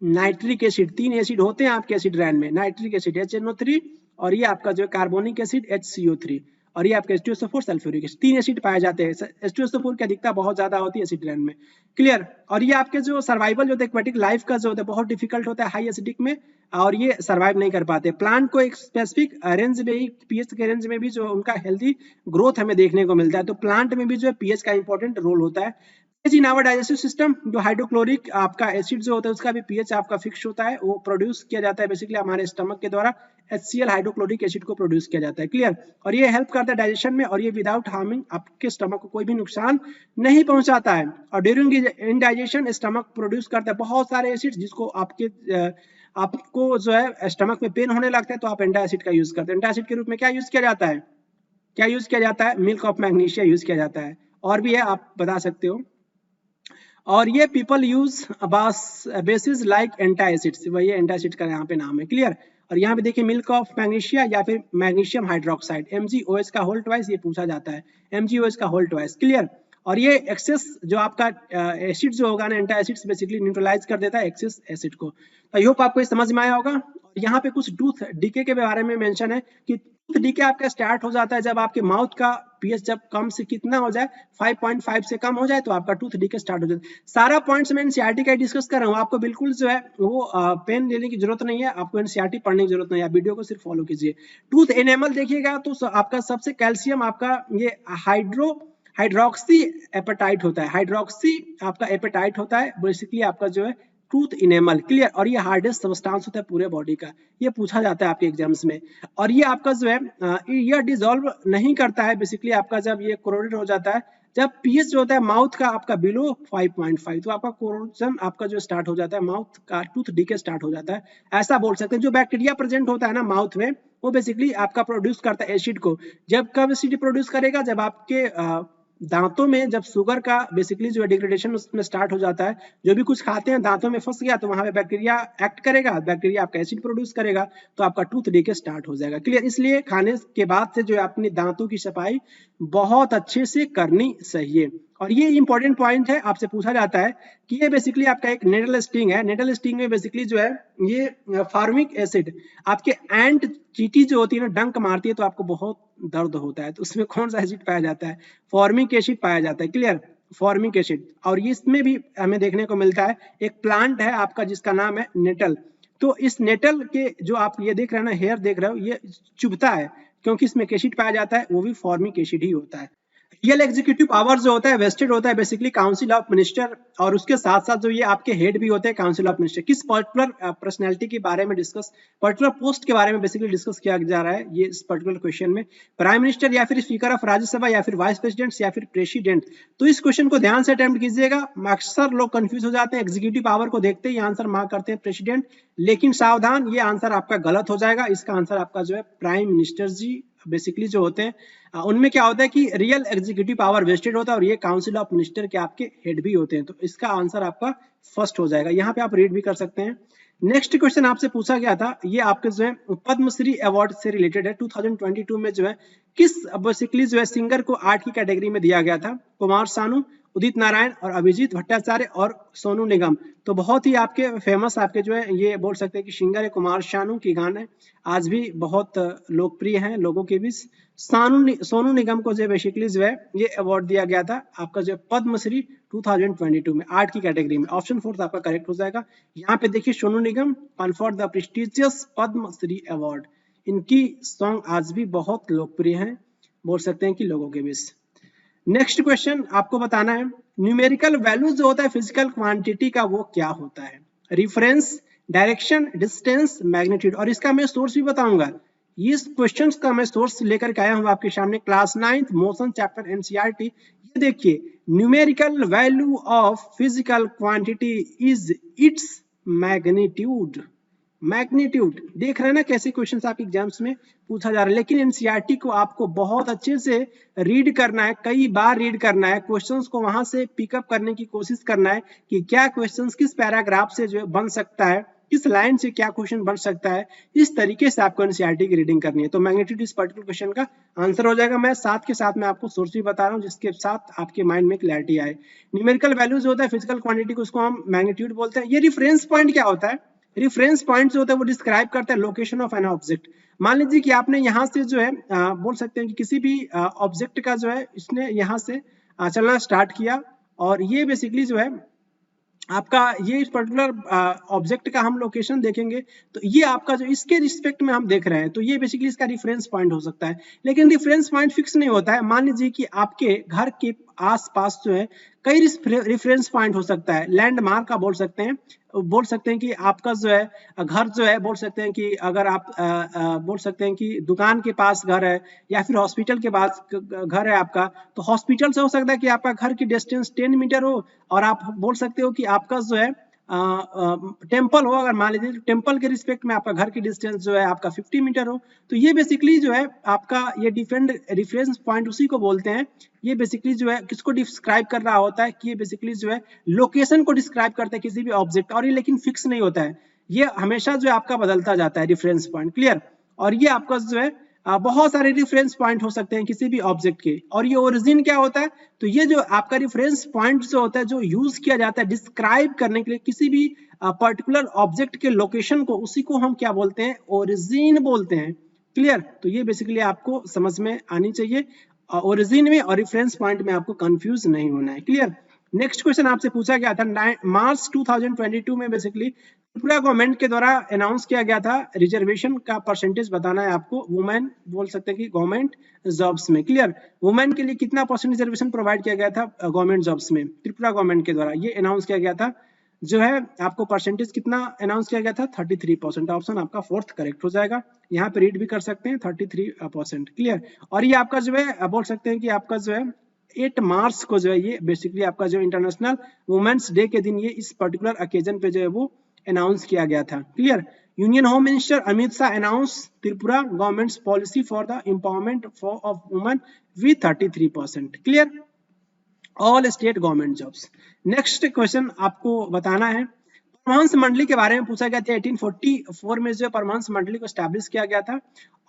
nitric acid, 3 acid होते हैं आपके एसिड रैन में, नाइट्रिक एसिड HNO3, और ये आपका जो कार्बोनिक एसिड HCO3, और ये आपका H2SO4 सल्फ्यूरिक एसिड, 3 एसिड पाए जाते हैं। H2SO4 की अधिकता बहुत ज्यादा होती है एसिड रैन में। क्लियर। और ये आपके जो सर्वाइवल जो एक्वेटिक लाइफ का जो होता है बहुत डिफिकल्ट होता है हाई एसिडिक में, और ये सर्वाइव नहीं कर पाते। प्लांट को एक स्पेसिफिक रेंज में ही, पीएच के रेंज में भी जो उनका हेल्दी ग्रोथ हमें देखने को मिलता है, तो प्लांट में भी जो है पीएच का इंपॉर्टेंट रोल होता है। इन आवर डाइजेस्टिव सिस्टम, जो हाइड्रोक्लोरिक आपका एसिड जो होता है उसका भी पीएच आपका फिक्स होता है, वो प्रोड्यूस किया जाता है बेसिकली हमारे स्टमक के द्वारा, HCl हाइड्रोक्लोरिक एसिड को प्रोड्यूस किया जाता है। क्लियर। और ये हेल्प करता है डाइजेशन में, और ये विदाउट हार्मिंग आपके स्टमक को कोई भी नुकसान नहीं पहुंचाता है। और ड्यूरिंग इंडाइजेशन स्टमक प्रोड्यूस करता है बहुत सारे एसिड, जिसको आपको जो है स्टमक में पेन होने लगता है तो आप एंटासिड का यूज करते हैं। एंटासिड के रूप में क्या यूज किया जाता है, क्या यूज किया जाता है, मिल्क ऑफ मैग्नीशिया यूज किया जाता है, और भी है आप बता सकते हो। और ये people use basis like antacids, वही एंटासिड का यहाँ पे नाम है। क्लियर। और यहाँ पे देखिए मिल्क ऑफ मैग्नीशिया या फिर मैग्नीशियम हाइड्रोक्साइड, MgOH का होल ट्वाइस, ये पूछा जाता है, MgOH का होल ट्वाइस। क्लियर। और ये एक्सेस जो आपका एसिड जो होगा ना, एंटासिड्स बेसिकली न्यूट्रलाइज कर देता है एक्सेस एसिड को। तो आई होप आपको ये समझ में आया होगा। यहाँ पे कुछ टूथ डीके के बारे में मेंशन है कि टूथ डीके आपका स्टार्ट हो जाता है जब आपके माउथ का पीएच जब कम से कितना हो जाए, 5.5 से कम हो जाए, तो आपका टूथ डीके स्टार्ट हो जाता है। सारा पॉइंट्स मैं एनसीईआरटी का डिस्कस कर रहा हूँ, आपको बिल्कुल जो है वो पेन लेने की जरूरत नहीं है, आपको एनसीईआरटी पढ़ने की जरूरत नहीं है, आप वीडियो को सिर्फ फॉलो कीजिए। टूथ एनेमल देखिएगा तो आपका सबसे कैल्शियम आपका ये हाइड्रोक्सी एपेटाइट होता है, हाइड्रोक्सी आपका एपेटाइट होता है बेसिकली आपका जो है टूथ इनेमल। क्लियर। और ये हार्डेस्ट सब्सटेंस होता है पूरे बॉडी का, ये पूछा जाता है आपके एग्जाम्स में। और ये आपका जो है ये डिसॉल्व नहीं करता है बेसिकली आपका, जब ये कोरोडेड हो जाता है, जब पीएच जो होता है माउथ का आपका बिलो 5.5, तो आपका कोरोजन आपका जो स्टार्ट हो जाता है, माउथ का टूथ डीके स्टार्ट हो जाता है, ऐसा बोल सकते हैं। जो बैक्टीरिया प्रेजेंट होता है ना माउथ में, वो बेसिकली आपका प्रोड्यूस करता है एसिड को। जब कब एसिड प्रोड्यूस करेगा, जब आपके दांतों में जब शुगर का बेसिकली जो डिग्रेडेशन उसमें स्टार्ट हो जाता है, जो भी कुछ खाते हैं दांतों में फंस गया तो वहां पे बैक्टीरिया एक्ट करेगा, बैक्टीरिया आपका एसिड प्रोड्यूस करेगा, तो आपका टूथ डीके स्टार्ट हो जाएगा। क्लियर। इसलिए खाने के बाद से जो है अपने दांतों की सफाई बहुत अच्छे से करनी चाहिए। और ये इंपॉर्टेंट पॉइंट है, आपसे पूछा जाता है कि ये बेसिकली आपका एक नेटल स्टिंग है, नेटल स्टिंग में बेसिकली जो है ये फॉर्मिक एसिड आपके एंट चींटी जो होती है ना, डंक मारती है तो आपको बहुत दर्द होता है, तो उसमें कौन सा एसिड पाया जाता है, फॉर्मिक एसिड पाया जाता है। क्लियर। Formic acid. और इसमें भी हमें देखने को मिलता है, एक प्लांट है आपका जिसका नाम है नेटल, तो इस नेटल के जो आप ये देख रहे हैं ना, हेयर देख रहे हो, ये चुभता है क्योंकि इसमें एसिड पाया जाता है, वो भी फॉर्मिक एसिड ही होता है। रियल एग्जीक्यूटिव पावर जो होता है वेस्टेड होता है बेसिकली काउंसिल ऑफ मिनिस्टर, और उसके साथ साथ जो ये आपके हेड भी होते हैं काउंसिल ऑफ मिनिस्टर। किस पर्टिकुलर पर्सनैलिटी के बारे में डिस्कस, पर्टिकुलर पोस्ट के बारे में बेसिकली डिस्कस किया जा रहा है ये इस पर्टिकुलर क्वेश्चन में, प्राइम मिनिस्टर या फिर स्पीकर ऑफ राज्यसभा या फिर वाइस प्रेसिडेंट या फिर प्रेसिडेंट। तो इस क्वेश्चन को ध्यान से अटेम्प्ट कीजिएगा, अक्सर लोग कंफ्यूज हो जाते हैं, एग्जीक्यूटिव पावर को देखते ही आंसर मार्क करते हैं प्रेसिडेंट, लेकिन सावधान, ये आंसर आपका गलत हो जाएगा। इसका आंसर आपका जो है प्राइम मिनिस्टर जी बेसिकली जो होते हैं उनमें क्या होता है कि रियल एग्जीक्यूटिव पावर वेस्टेड होता है, और ये काउंसिल ऑफ मिनिस्टर के आपके हेड भी होते हैं, तो इसका आंसर आपका फर्स्ट हो जाएगा। यहाँ पे आप रीड भी कर सकते हैं, नेक्स्ट क्वेश्चन आपसे पूछा गया था, ये आपके जो है पद्मश्री अवार्ड से रिलेटेड है। 2022 में जो है किस बेसिकली जो है सिंगर को आर्ट की कैटेगरी में दिया गया था? कुमार सानू, उदित नारायण और अभिजीत भट्टाचार्य और सोनू निगम। तो बहुत ही आपके फेमस आपके जो है ये बोल सकते हैं कि सिंगर है कुमार सानू की गाने आज भी बहुत लोकप्रिय हैं लोगों के बीच। सोनू निगम को जो बेसिकली जो है ये अवार्ड दिया गया था आपका जो पद्मश्री 2022 में आर्ट की कैटेगरी में। ऑप्शन 4 आपका करेक्ट हो जाएगा। यहाँ पे देखिए Sonu Nigam conferred the prestigious Padma Shri award. इनकी सॉन्ग आज भी बहुत लोकप्रिय हैं, बोल सकते हैं कि लोगों के बीच। नेक्स्ट क्वेश्चन आपको बताना है, न्यूमेरिकल वैल्यू जो होता है फिजिकल क्वांटिटी का वो क्या होता है? Reference, direction, distance, magnitude. और इसका मैं सोर्स भी बताऊंगा। इस क्वेश्चन का मैं सोर्स लेकर के आया हूं आपके सामने, class 9th motion chapter NCERT. ये देखिए, numerical value of physical quantity is its magnitude. Magnitude देख रहे हैं ना कैसे क्वेश्चंस आपके एग्जाम्स में पूछा जा रहा है। लेकिन एनसीईआरटी को आपको बहुत अच्छे से रीड करना है, कई बार रीड करना है, क्वेश्चंस को वहां से पिकअप करने की कोशिश करना है कि क्या क्वेश्चंस किस पैराग्राफ से जो बन सकता है, किस लाइन से क्या क्वेश्चन बन सकता है। इस तरीके से आपको एनसीईआरटी की रीडिंग करनी है। तो मैग्नीट्यूड इस पर्टिकुलर क्वेश्चन का आंसर हो जाएगा। मैं साथ के साथ मैं आपको सोर्स भी बता रहा हूँ जिसके साथ आपके माइंड में क्लैरिटी आए। न्यूमेरिकल वैल्यूज होता है फिजिकल क्वांटिटी को, उसको हम मैग्नीट्यूड बोलते हैं। ये रिफरेंस पॉइंट क्या होता है? रेफरेंस पॉइंट जो होता है वो डिस्क्राइब करता है लोकेशन ऑफ एन ऑब्जेक्ट। मान लीजिए कि आपने यहाँ से जो है बोल सकते हैं कि किसी भी ऑब्जेक्ट का जो है इसने यहाँ से चलना स्टार्ट किया और ये बेसिकली जो है आपका ये इस पर्टिकुलर ऑब्जेक्ट का हम लोकेशन देखेंगे तो ये आपका जो इसके रिस्पेक्ट में हम देख रहे हैं तो ये बेसिकली इसका रेफरेंस पॉइंट हो सकता है। लेकिन रेफरेंस पॉइंट फिक्स नहीं होता है। मान लीजिए कि आपके घर के आसपास जो है कई रेफरेंस पॉइंट हो सकता है, लैंडमार्क का बोल सकते हैं कि आपका जो है घर जो है बोल सकते हैं कि अगर आप बोल सकते हैं कि दुकान के पास घर है या फिर हॉस्पिटल के पास घर है आपका, तो हॉस्पिटल से हो सकता है कि आपका घर की डिस्टेंस 10 मीटर हो और आप बोल सकते हो कि आपका जो है टेम्पल हो, अगर मान लीजिए टेम्पल के रिस्पेक्ट में आपका घर की डिस्टेंस जो है आपका 50 मीटर हो। तो ये बेसिकली जो है आपका ये डिफरेंट रेफरेंस पॉइंट उसी को बोलते हैं। ये बेसिकली जो है किसको डिस्क्राइब कर रहा होता है कि ये बेसिकली जो है लोकेशन को डिस्क्राइब करता है किसी भी ऑब्जेक्ट, और ये लेकिन फिक्स नहीं होता है, ये हमेशा जो है आपका बदलता जाता है रेफरेंस पॉइंट। क्लियर? और ये आपका जो है बहुत सारे रेफरेंस पॉइंट हो सकते हैं किसी भी ऑब्जेक्ट के। और ये ओरिजिन क्या होता है? तो ये जो आपका रेफरेंस पॉइंट जो होता है जो यूज किया जाता है डिस्क्राइब करने के लिए किसी भी पर्टिकुलर ऑब्जेक्ट के लोकेशन को, उसी को हम क्या बोलते हैं? ओरिजिन बोलते हैं। क्लियर? तो ये बेसिकली आपको समझ में आनी चाहिए। ओरिजिन में और रेफरेंस पॉइंट में आपको कंफ्यूज नहीं होना है। क्लियर? नेक्स्ट क्वेश्चन आपसे पूछा गया था मार्च 2022 में बेसिकली त्रिपुरा गवर्नमेंट के द्वारा अनाउंस किया गया था रिजर्वेशन का परसेंटेज बताना है आपको वुमेन बोल सकते हैं कि गवर्नमेंट जॉब्स में। क्लियर? वुमेन के लिए कितना परसेंट रिजर्वेशन प्रोवाइड किया गया था गवर्नमेंट जॉब्स में त्रिपुरा गवर्नमेंट के द्वारा? ये अनाउंस किया गया था जो है आपको परसेंटेज कितना अनाउंस किया गया था? 33%। ऑप्शन आपका फोर्थ करेक्ट हो जाएगा। यहाँ पे रीड भी कर सकते हैं 33%। क्लियर? और ये आपका जो है बोल सकते हैं कि आपका जो है 8 मार्च को जो है ये बेसिकली आपका जो इंटरनेशनल वुमेन्स डे के दिन ये इस पर्टिकुलर ओकेजन पे जो है वो अनाउंस किया गया था। Clear? Union home minister Amit Shah announce Tripura governments policy for the empowerment of women with 33%। Clear? All state government jobs. Next question आपको बताना है, परमहंस मंडली के बारे में पूछा गया था। 1844 में जो परमहंस मंडली को स्टैब्लिश किया गया था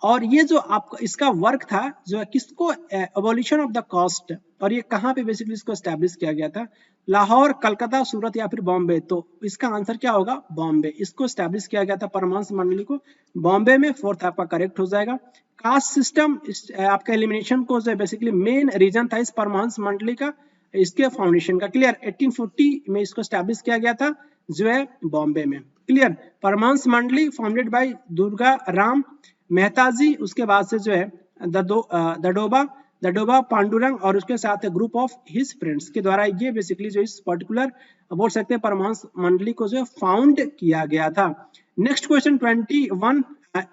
और ये जो आपका इसका वर्क था जो है किसको? Abolition of the caste. और ये कहाँ पे बेसिकली इसको स्टैब्लिश किया गया था? लाहौर, कलकत्ता, सूरत या फिर बॉम्बे? तो इसका आंसर क्या होगा? बॉम्बे। इसको स्टैब्लिश किया गया था परमहंस मंडली को बॉम्बे में। फोर्थ आपका करेक्ट हो जाएगा। कास्ट सिस्टम आपका एलिमिनेशन को जो बेसिकली मेन रीजन था इस परमहंस मंडली का, इसके फाउंडेशन का। क्लियर? 1840 में इसको स्टैब्लिश किया गया था जो है बॉम्बे में। क्लियर? परमहंस मंडली फाउंडेड बाय दुर्गा राम मेहता जी, उसके बाद से जो है दडोबा पांडुरंग और उसके साथ ग्रुप ऑफ हिज फ्रेंड्स के द्वारा ये बेसिकली जो इस पर्टिकुलर बोल सकते हैं परमहंस मंडली को जो है फाउंड किया गया था। नेक्स्ट क्वेश्चन 21,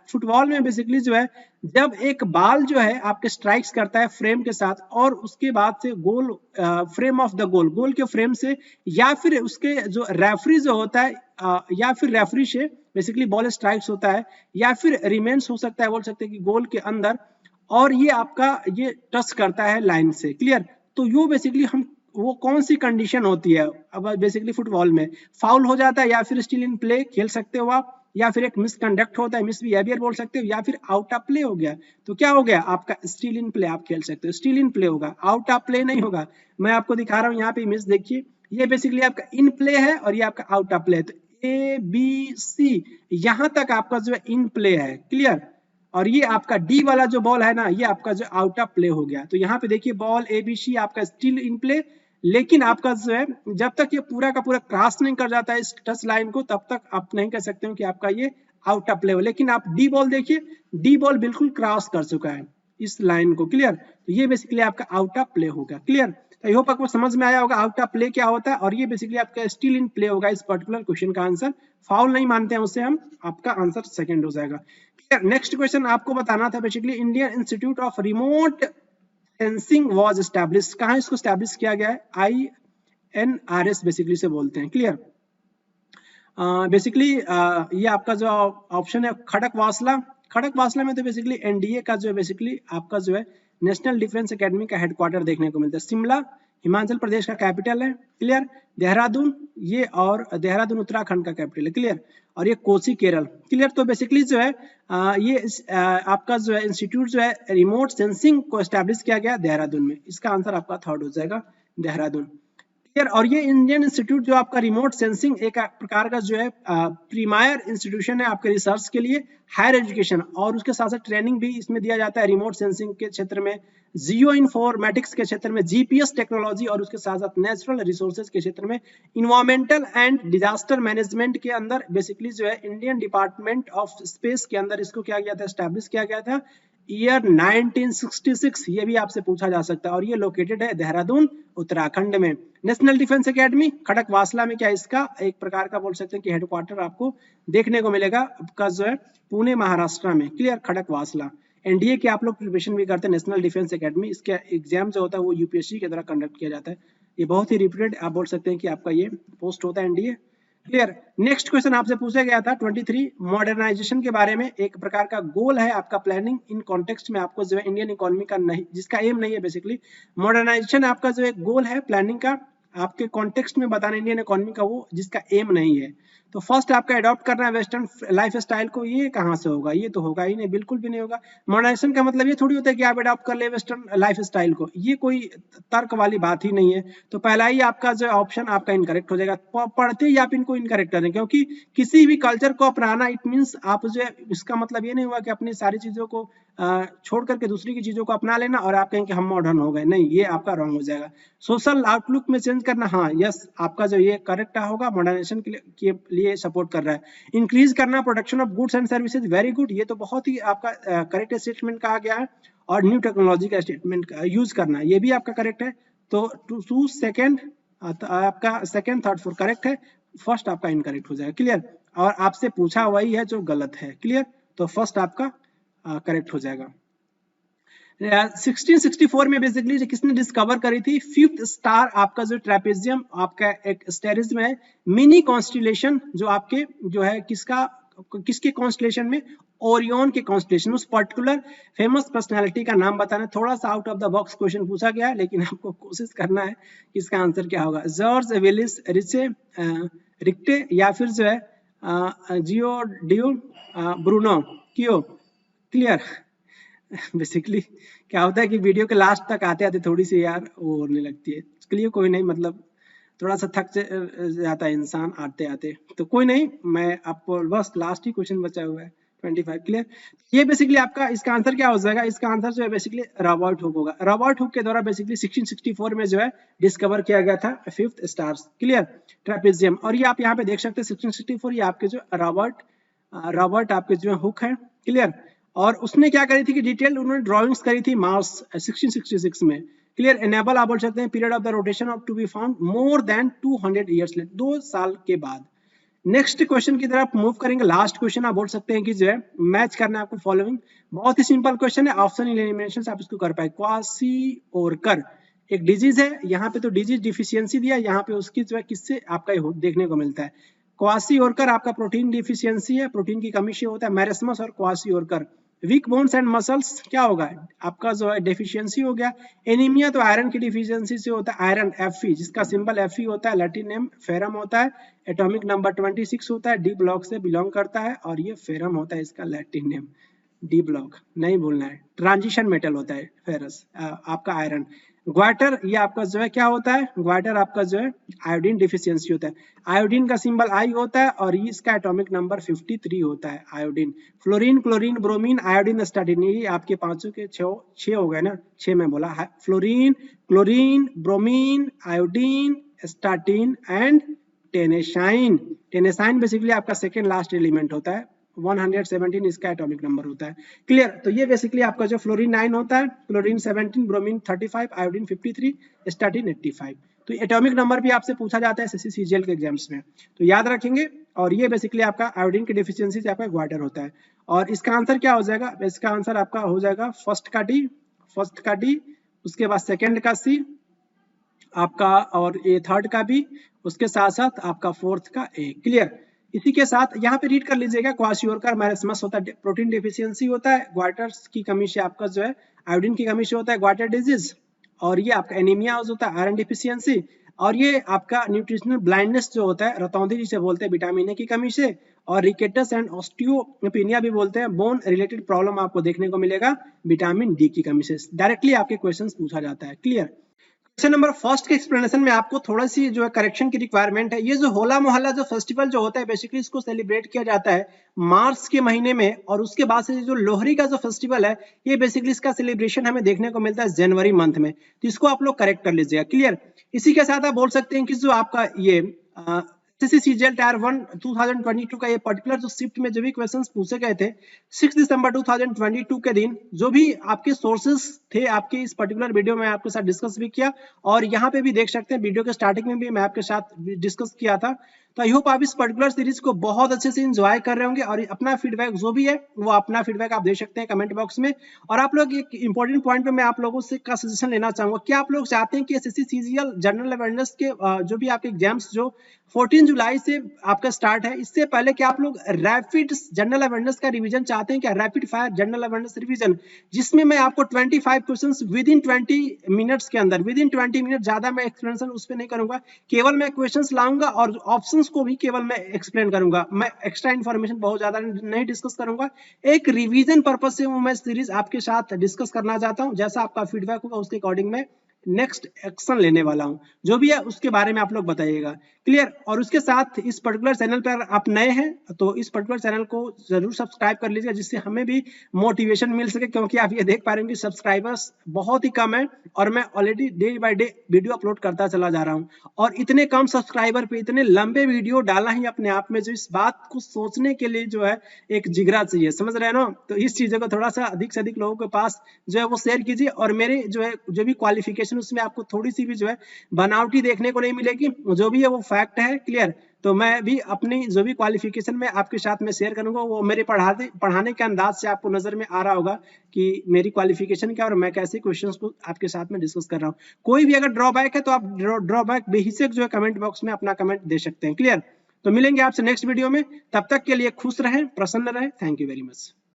फुटबॉल में बेसिकली जो है जब एक बॉल जो है आपके स्ट्राइक्स करता है फ्रेम के साथ और उसके बाद से गोल फ्रेम ऑफ द गोल के फ्रेम से या फिर उसके जो रेफरी जो होता है या फिर रेफरी से बेसिकली बॉल स्ट्राइक्स होता है या फिर रिमेन्स हो सकता है बोल सकते हैं कि गोल के अंदर, और ये आपका ये टच करता है लाइन से। क्लियर? तो यो बेसिकली हम वो कौन सी कंडीशन होती है। अब बेसिकली फुटबॉल में फाउल हो जाता है, या फिर स्टिल इन प्ले खेल सकते हो आप, या फिर एक मिसकंडक्ट होता है, मिसबिहेवियर बोल सकते हो, या फिर आउट ऑफ प्ले हो गया। तो क्या हो गया आपका स्टिल इन प्ले, आप खेल सकते हो, स्टिल इन प्ले होगा, आउट ऑफ प्ले नहीं होगा। मैं आपको दिखा रहा हूँ यहाँ पे इमेज देखिए, ये बेसिकली आपका इन प्ले है और ये आपका आउट ऑफ प्ले है। तो ए बी सी यहाँ तक आपका जो है इन प्ले है, क्लियर। और ये आपका डी वाला जो बॉल है ना, ये आपका जो आउट ऑफ प्ले हो गया। तो यहाँ पे देखिए बॉल ए बी सी आपका स्टिल इन प्ले, लेकिन आपका जो है जब तक ये पूरा का पूरा क्रॉस नहीं कर जाता है इस टच लाइन को, तब तक आप नहीं कह सकते हो कि आपका ये आउट ऑफ प्ले हो। लेकिन आप डी बॉल देखिए, डी बॉल बिल्कुल क्रॉस कर चुका है इस लाइन को, क्लियर। तो ये बेसिकली आपका आउट ऑफ प्ले होगा, क्लियर। तो आई होप आपको समझ में आया होगा आउट ऑफ प्ले क्या होता है, और ये बेसिकली आपका स्टिल इन प्ले होगा इस पर्टिकुलर क्वेश्चन का आंसर। फाउल नहीं मानते हैं उससे हम, आपका आंसर सेकंड हो जाएगा। नेक्स्ट क्वेश्चन आपको बताना था basically, Indian institute of remote sensing was established, कहां इसको एस्टैब्लिश किया गया है, INRS बेसिकली से बोलते हैं, क्लियर। बेसिकली ये आपका जो ऑप्शन है खड़कवासला, खड़कवासला में तो बेसिकली NDA का जो है बेसिकली आपका जो है नेशनल डिफेंस एकेडमी का हेडक्वार्टर देखने को मिलता है। शिमला हिमाचल प्रदेश का कैपिटल है, क्लियर। देहरादून ये, और देहरादून उत्तराखंड का कैपिटल है, क्लियर। और ये कोची केरल, क्लियर। तो बेसिकली जो है ये आपका जो है इंस्टीट्यूट जो है रिमोट सेंसिंग को एस्टैब्लिश किया गया देहरादून में। इसका आंसर आपका थर्ड हो जाएगा, देहरादून, क्लियर। और ये इंडियन इंस्टीट्यूट जो आपका रिमोट सेंसिंग एक प्रकार का जो है प्रीमायर इंस्टीट्यूशन है आपके रिसर्च के लिए, हायर एजुकेशन, और उसके साथ साथ ट्रेनिंग भी इसमें दिया जाता है रिमोट सेंसिंग के क्षेत्र में, जियो इन्फॉर्मेटिक्स के क्षेत्र में, GPS टेक्नोलॉजी, और उसके साथ साथ नेचुरल रिसोर्सेज के क्षेत्र में, इन्वायरमेंटल एंड डिजास्टर मैनेजमेंट के अंदर बेसिकली जो है इंडियन डिपार्टमेंट ऑफ स्पेस के अंदर इसको क्या गया था, एस्टैब्लिश किया गया था ईयर 1966। ये भी आपसे पूछा जा सकता है, और ये लोकेटेड है देहरादून उत्तराखंड में। नेशनल डिफेंस एकेडमी खड़कवासला में क्या इसका एक प्रकार का बोल सकते हैं कि हेडक्वार्टर आपको देखने को मिलेगा आपका जो है पुणे महाराष्ट्र में, क्लियर। खड़कवासला NDA के आप लोग प्रिपरेशन भी करते हैं, नेशनल डिफेंस एकेडमी, इसका एग्जाम जो होता है वो UPSC के द्वारा कंडक्ट किया जाता है। ये बहुत ही रिप्यूटेड आप बोल सकते हैं कि आपका ये पोस्ट होता है NDA, क्लियर। नेक्स्ट क्वेश्चन आपसे पूछा गया था 23 मॉडर्नाइजेशन के बारे में, एक प्रकार का गोल है आपका प्लानिंग इन कॉन्टेक्स्ट में, आपको जो है इंडियन इकोनॉमी का नहीं, जिसका एम नहीं है बेसिकली मॉडर्नाइजेशन आपका जो एक गोल है प्लानिंग का आपके कॉन्टेक्स्ट में बताना इंडियन इकोनॉमी का, वो जिसका एम नहीं है। तो फर्स्ट आपका अडॉप्ट करना है वेस्टर्न लाइफ स्टाइल को, ये कहाँ से होगा, ये तो होगा ही नहीं, बिल्कुल भी नहीं होगा। मॉडर्नाइजेशन का मतलब ये थोड़ी होता है कि आप अडॉप्ट कर ले वेस्टर्न लाइफ स्टाइल को, ये कोई तर्क वाली बात ही नहीं है। तो पहला ही आपका जो ऑप्शन आपका इनकरेक्ट हो जाएगा, पढ़ते ही आप इनको इनकरेक्ट करें, क्योंकि किसी भी कल्चर को अपनाना इट मीन्स आप जो है, इसका मतलब ये नहीं हुआ कि अपनी सारी चीजों को छोड़ करके दूसरी की चीजों को अपना लेना और आप कहें कि हम मॉडर्न हो गए, नहीं, ये आपका रॉन्ग हो जाएगा। सोशल आउटलुक में चेंज करना, हाँ यस आपका जो ये करेक्ट होगा, मॉडर्नाइजेशन के लिए सपोर्ट कर रहा है। इंक्रीज करना production of goods and services, very good, ये तो बहुत ही आपका करेक्ट स्टेटमेंट कहा गया है। और न्यू टेक्नोलॉजी का स्टेटमेंट यूज करना, ये भी आपका करेक्ट है। तो टू सेकेंड आपका सेकेंड थर्ड फोर्थ करेक्ट है, फर्स्ट आपका इनकरेक्ट हो जाएगा, क्लियर। और आपसे पूछा वही है जो गलत है, क्लियर। तो फर्स्ट आपका करेक्ट हो जाएगा। 1664 में बेसिकली किसने डिस्कवर करी थी, फिफ्थ स्टार आपका जो ट्रेपेजियम आपका एक स्टेरिज्म है, मिनी कॉन्स्टिलेशन जो आपके जो है किसके कॉन्स्टिलेशन में, ओरियन के कॉन्स्टिलेशन, उस पर्टिकुलर फेमस पर्सनालिटी का नाम बताना। थोड़ा सा out of the box question पूछा गया है, लेकिन आपको कोशिश करना है कि इसका आंसर क्या होगा, जॉर्ज विलिस रिक्टे, या फिर जो है जियोडियो ब्रूनो कियो, क्लियर। बेसिकली क्या होता है कि वीडियो के लास्ट तक आते आते थोड़ी सी यार वो होने लगती है, चलिए कोई नहीं, मतलब थोड़ा सा थक जाता है इंसान आते आते, तो कोई नहीं, मैं आपको बस लास्ट ही क्वेश्चन बचा हुआ है 25, क्लियर। ये बेसिकली आपका इसका आंसर क्या हो जाएगा, इसका आंसर जो है बेसिकली रॉबर्ट हुक होगा। रॉबर्ट हुक के द्वारा बेसिकली 1664 में जो है डिस्कवर किया गया था फिफ्थ स्टार्स, क्लियर, ट्रेपेजियम। और ये आप यहाँ पे देख सकते हैं 1664, ये आपके जो रॉबर्ट आपके जो हुक है, क्लियर। और उसने क्या करी थी कि डिटेल उन्होंने ड्राइंग्स करी थी मार्स 1666 में, क्लियर। एनेबल आप बोल सकते हैं period of the rotation of to be found more than 200 years late, 2 साल के बाद। नेक्स्ट क्वेश्चन की तरफ मूव करेंगे, लास्ट क्वेश्चन आप बोल सकते हैं कि जो है मैच करना है आपको फॉलोइंग, बहुत ही सिंपल क्वेश्चन है, ऑप्शन एलिमिनेशन आप इसको कर पाए। क्वासिओरकर एक डिजीज है, यहाँ पे तो डिजीज डिफिशियंसी दिया, यहाँ पे उसकी जो है किससे आपका देखने को मिलता है। क्वासिओरकर आपका प्रोटीन डिफिशियंसी है, प्रोटीन की कमी से होता है, मैरेस्मस और क्वासिओरकर वीक बोन्स एंड मसल्स क्या होगा आपका जो है डेफिशिएंसी हो गया। एनीमिया तो आयरन की डिफिशियंसी से होता है, आयरन Fe जिसका सिंबल Fe होता है, लैटिन नेम फेरम होता है, एटॉमिक नंबर 26 होता है, डी ब्लॉक से बिलोंग करता है और ये फेरम होता है इसका लैटिन नेम, डी ब्लॉक नहीं भूलना है, ट्रांजिशन मेटल होता है फेरस आपका आयरन। ग्वाटर ये आपका जो है क्या होता है, ग्वाटर आपका जो है आयोडीन डिफिशियंसी होता है, आयोडीन का सिंबल आई होता है और ये इसका एटॉमिक नंबर 53 होता है iodine. Fluorine, chlorine, bromine, iodine, astatine, ये आपके पांचों के छह हो गए ना, 6 में बोला, fluorine, chlorine, bromine, iodine, astatine and tennessine. Tennessine basically आपका सेकेंड लास्ट एलिमेंट होता है, 117 इसका एटॉमिक नंबर होता है। क्लियर, तो ये बेसिकली आपका जो फ्लोरीन 9 होता है, क्लोरीन 17, ब्रोमीन 35, आयोडीन 53, स्टार्टिन 85। तो एटॉमिक नंबर भी आपसे पूछा जाता है एसएससी सीजीएल के एग्जाम्स में, तो याद रखेंगे। और ये बेसिकली आपका आयोडीन की डिफिशियंसी से आपका ग्वाटर होता है। और इसका आंसर क्या हो जाएगा, इसका आंसर आपका हो जाएगा फर्स्ट का डी, उसके बाद सेकेंड का सी आपका, और ये थर्ड का भी, उसके साथ साथ आपका फोर्थ का ए। क्लियर, इसी के साथ यहाँ पे रीड कर लीजिएगा, क्वाशियोरकर मैरिस्मस होता है, प्रोटीन डिफिशियंसी होता है, ग्वाटर की कमी से आपका जो है आयोडीन की कमी से होता है ग्वाटर डिजीज, और ये आपका एनीमिया होता है आयरन डिफिशियंसी, और ये आपका न्यूट्रिशनल ब्लाइंडनेस जो होता है रतौंधी जिसे बोलते हैं विटामिन ए की कमी से, और रिकेटस एंड ऑस्टियोपेनिया भी बोलते हैं बोन रिलेटेड प्रॉब्लम आपको देखने को मिलेगा विटामिन डी की कमी से। डायरेक्टली आपके क्वेश्चन पूछा जाता है। क्लियर, क्वेश्चन नंबर फर्स्ट के एक्सप्लेनेशन में आपको थोड़ा सी जो है करेक्शन की रिक्वायरमेंट है। ये जो होला मोहल्ला जो फेस्टिवल जो होता है बेसिकली इसको सेलिब्रेट किया जाता है मार्च के महीने में, और उसके बाद से जो लोहरी का जो फेस्टिवल है ये बेसिकली इसका सेलिब्रेशन हमें देखने को मिलता है जनवरी मंथ में, तो इसको आप लोग करेक्ट कर लीजिएगा। क्लियर, इसी के साथ आप बोल सकते हैं कि जो आपका ये एसएससी सीजीएल टायर 1 2022 का ये पर्टिकुलर जो शिफ्ट में जो भी क्वेश्चंस पूछे गए थे 6 दिसंबर 2022 के दिन, जो भी आपके सोर्सेस थे आपके इस पर्टिकुलर वीडियो में आपके साथ डिस्कस भी किया, और यहाँ पे भी देख सकते हैं वीडियो के स्टार्टिंग में भी मैं आपके साथ डिस्कस किया था। तो आई होप आप इस पर्टिकुलर सीरीज को बहुत अच्छे से एंजॉय कर रहे होंगे, और अपना फीडबैक जो भी है वो अपना फीडबैक आप दे सकते हैं कमेंट बॉक्स में। और आप लोग एक इंपॉर्टेंट पॉइंट पे मैं आप लोगों से का सजेशन लेना चाहूंगा, क्या आप लोग चाहते हैं कि एसएससी सीजीएल जनरल अवेयरनेस के जो भी आपके एग्जाम्स जो 14 जुलाई से आपका स्टार्ट है, इससे पहले क्या आप लोग रैपिड जनरल अवेयरनेस का रिवीजन चाहते हैं क्या, rapid fire general awareness revision, जिसमें मैं आपको 25 क्वेश्चंस विद इन 20 मिनट्स के अंदर, विद इन 20 मिनट, ज्यादा मैं एक्सप्लेनेशन उस पर नहीं करूंगा, केवल मैं क्वेश्चंस लाऊंगा और ऑप्शंस को भी केवल मैं एक्सप्लेन करूंगा, मैं एक्स्ट्रा इन्फॉर्मेशन बहुत ज्यादा नहीं डिस्कस करूंगा। एक रिवीजन पर्पज से वो मैं सीरीज आपके साथ डिस्कस करना चाहता हूं, जैसा आपका फीडबैक होगा उसके अकॉर्डिंग मैं नेक्स्ट एक्शन लेने वाला हूं, जो भी है उसके बारे में आप लोग बताइएगा। क्लियर, और उसके साथ इस पर्टिकुलर चैनल पर आप नए हैं तो इस पर्टिकुलर चैनल को जरूर सब्सक्राइब कर लीजिएगा, जिससे हमें भी मोटिवेशन मिल सके, क्योंकि आप ये देख पा रहे हैं कि सब्सक्राइबर्स बहुत ही कम है और मैं already day by day video upload करता चला जा रहा हूं, और इतने कम सब्सक्राइबर पे इतने लंबे वीडियो डालना ही अपने आप में जो इस बात को सोचने के लिए जो है एक जिगरा चाहिए, समझ रहे हैं ना। तो इस चीजों को थोड़ा सा अधिक से अधिक लोगों के पास जो है वो शेयर कीजिए, और मेरे जो है जो भी क्वालिफिकेशन उसमें आपको थोड़ी सी भी जो है बनावटी देखने को नहीं मिलेगी, जो भी है वो फैक्ट है। क्लियर, तो मैं भी अपनी जो भी क्वालिफिकेशन में आपके साथ में शेयर करूंगा वो मेरे पढ़ाने के अंदाज से आपको नजर में आ रहा होगा कि मेरी क्वालिफिकेशन क्या और मैं कैसे क्वेश्चंस को आपके साथ में डिस्कस कर रहा हूं। कोई भी अगर ड्रॉबैक है तो आप ड्रॉबैक बेहिचक जो है कमेंट बॉक्स में अपना कमेंट दे सकते हैं। क्लियर, तो मिलेंगे आपसे नेक्स्ट वीडियो में, तब तक के लिए खुश रहें, प्रसन्न रहें। Thank you very much.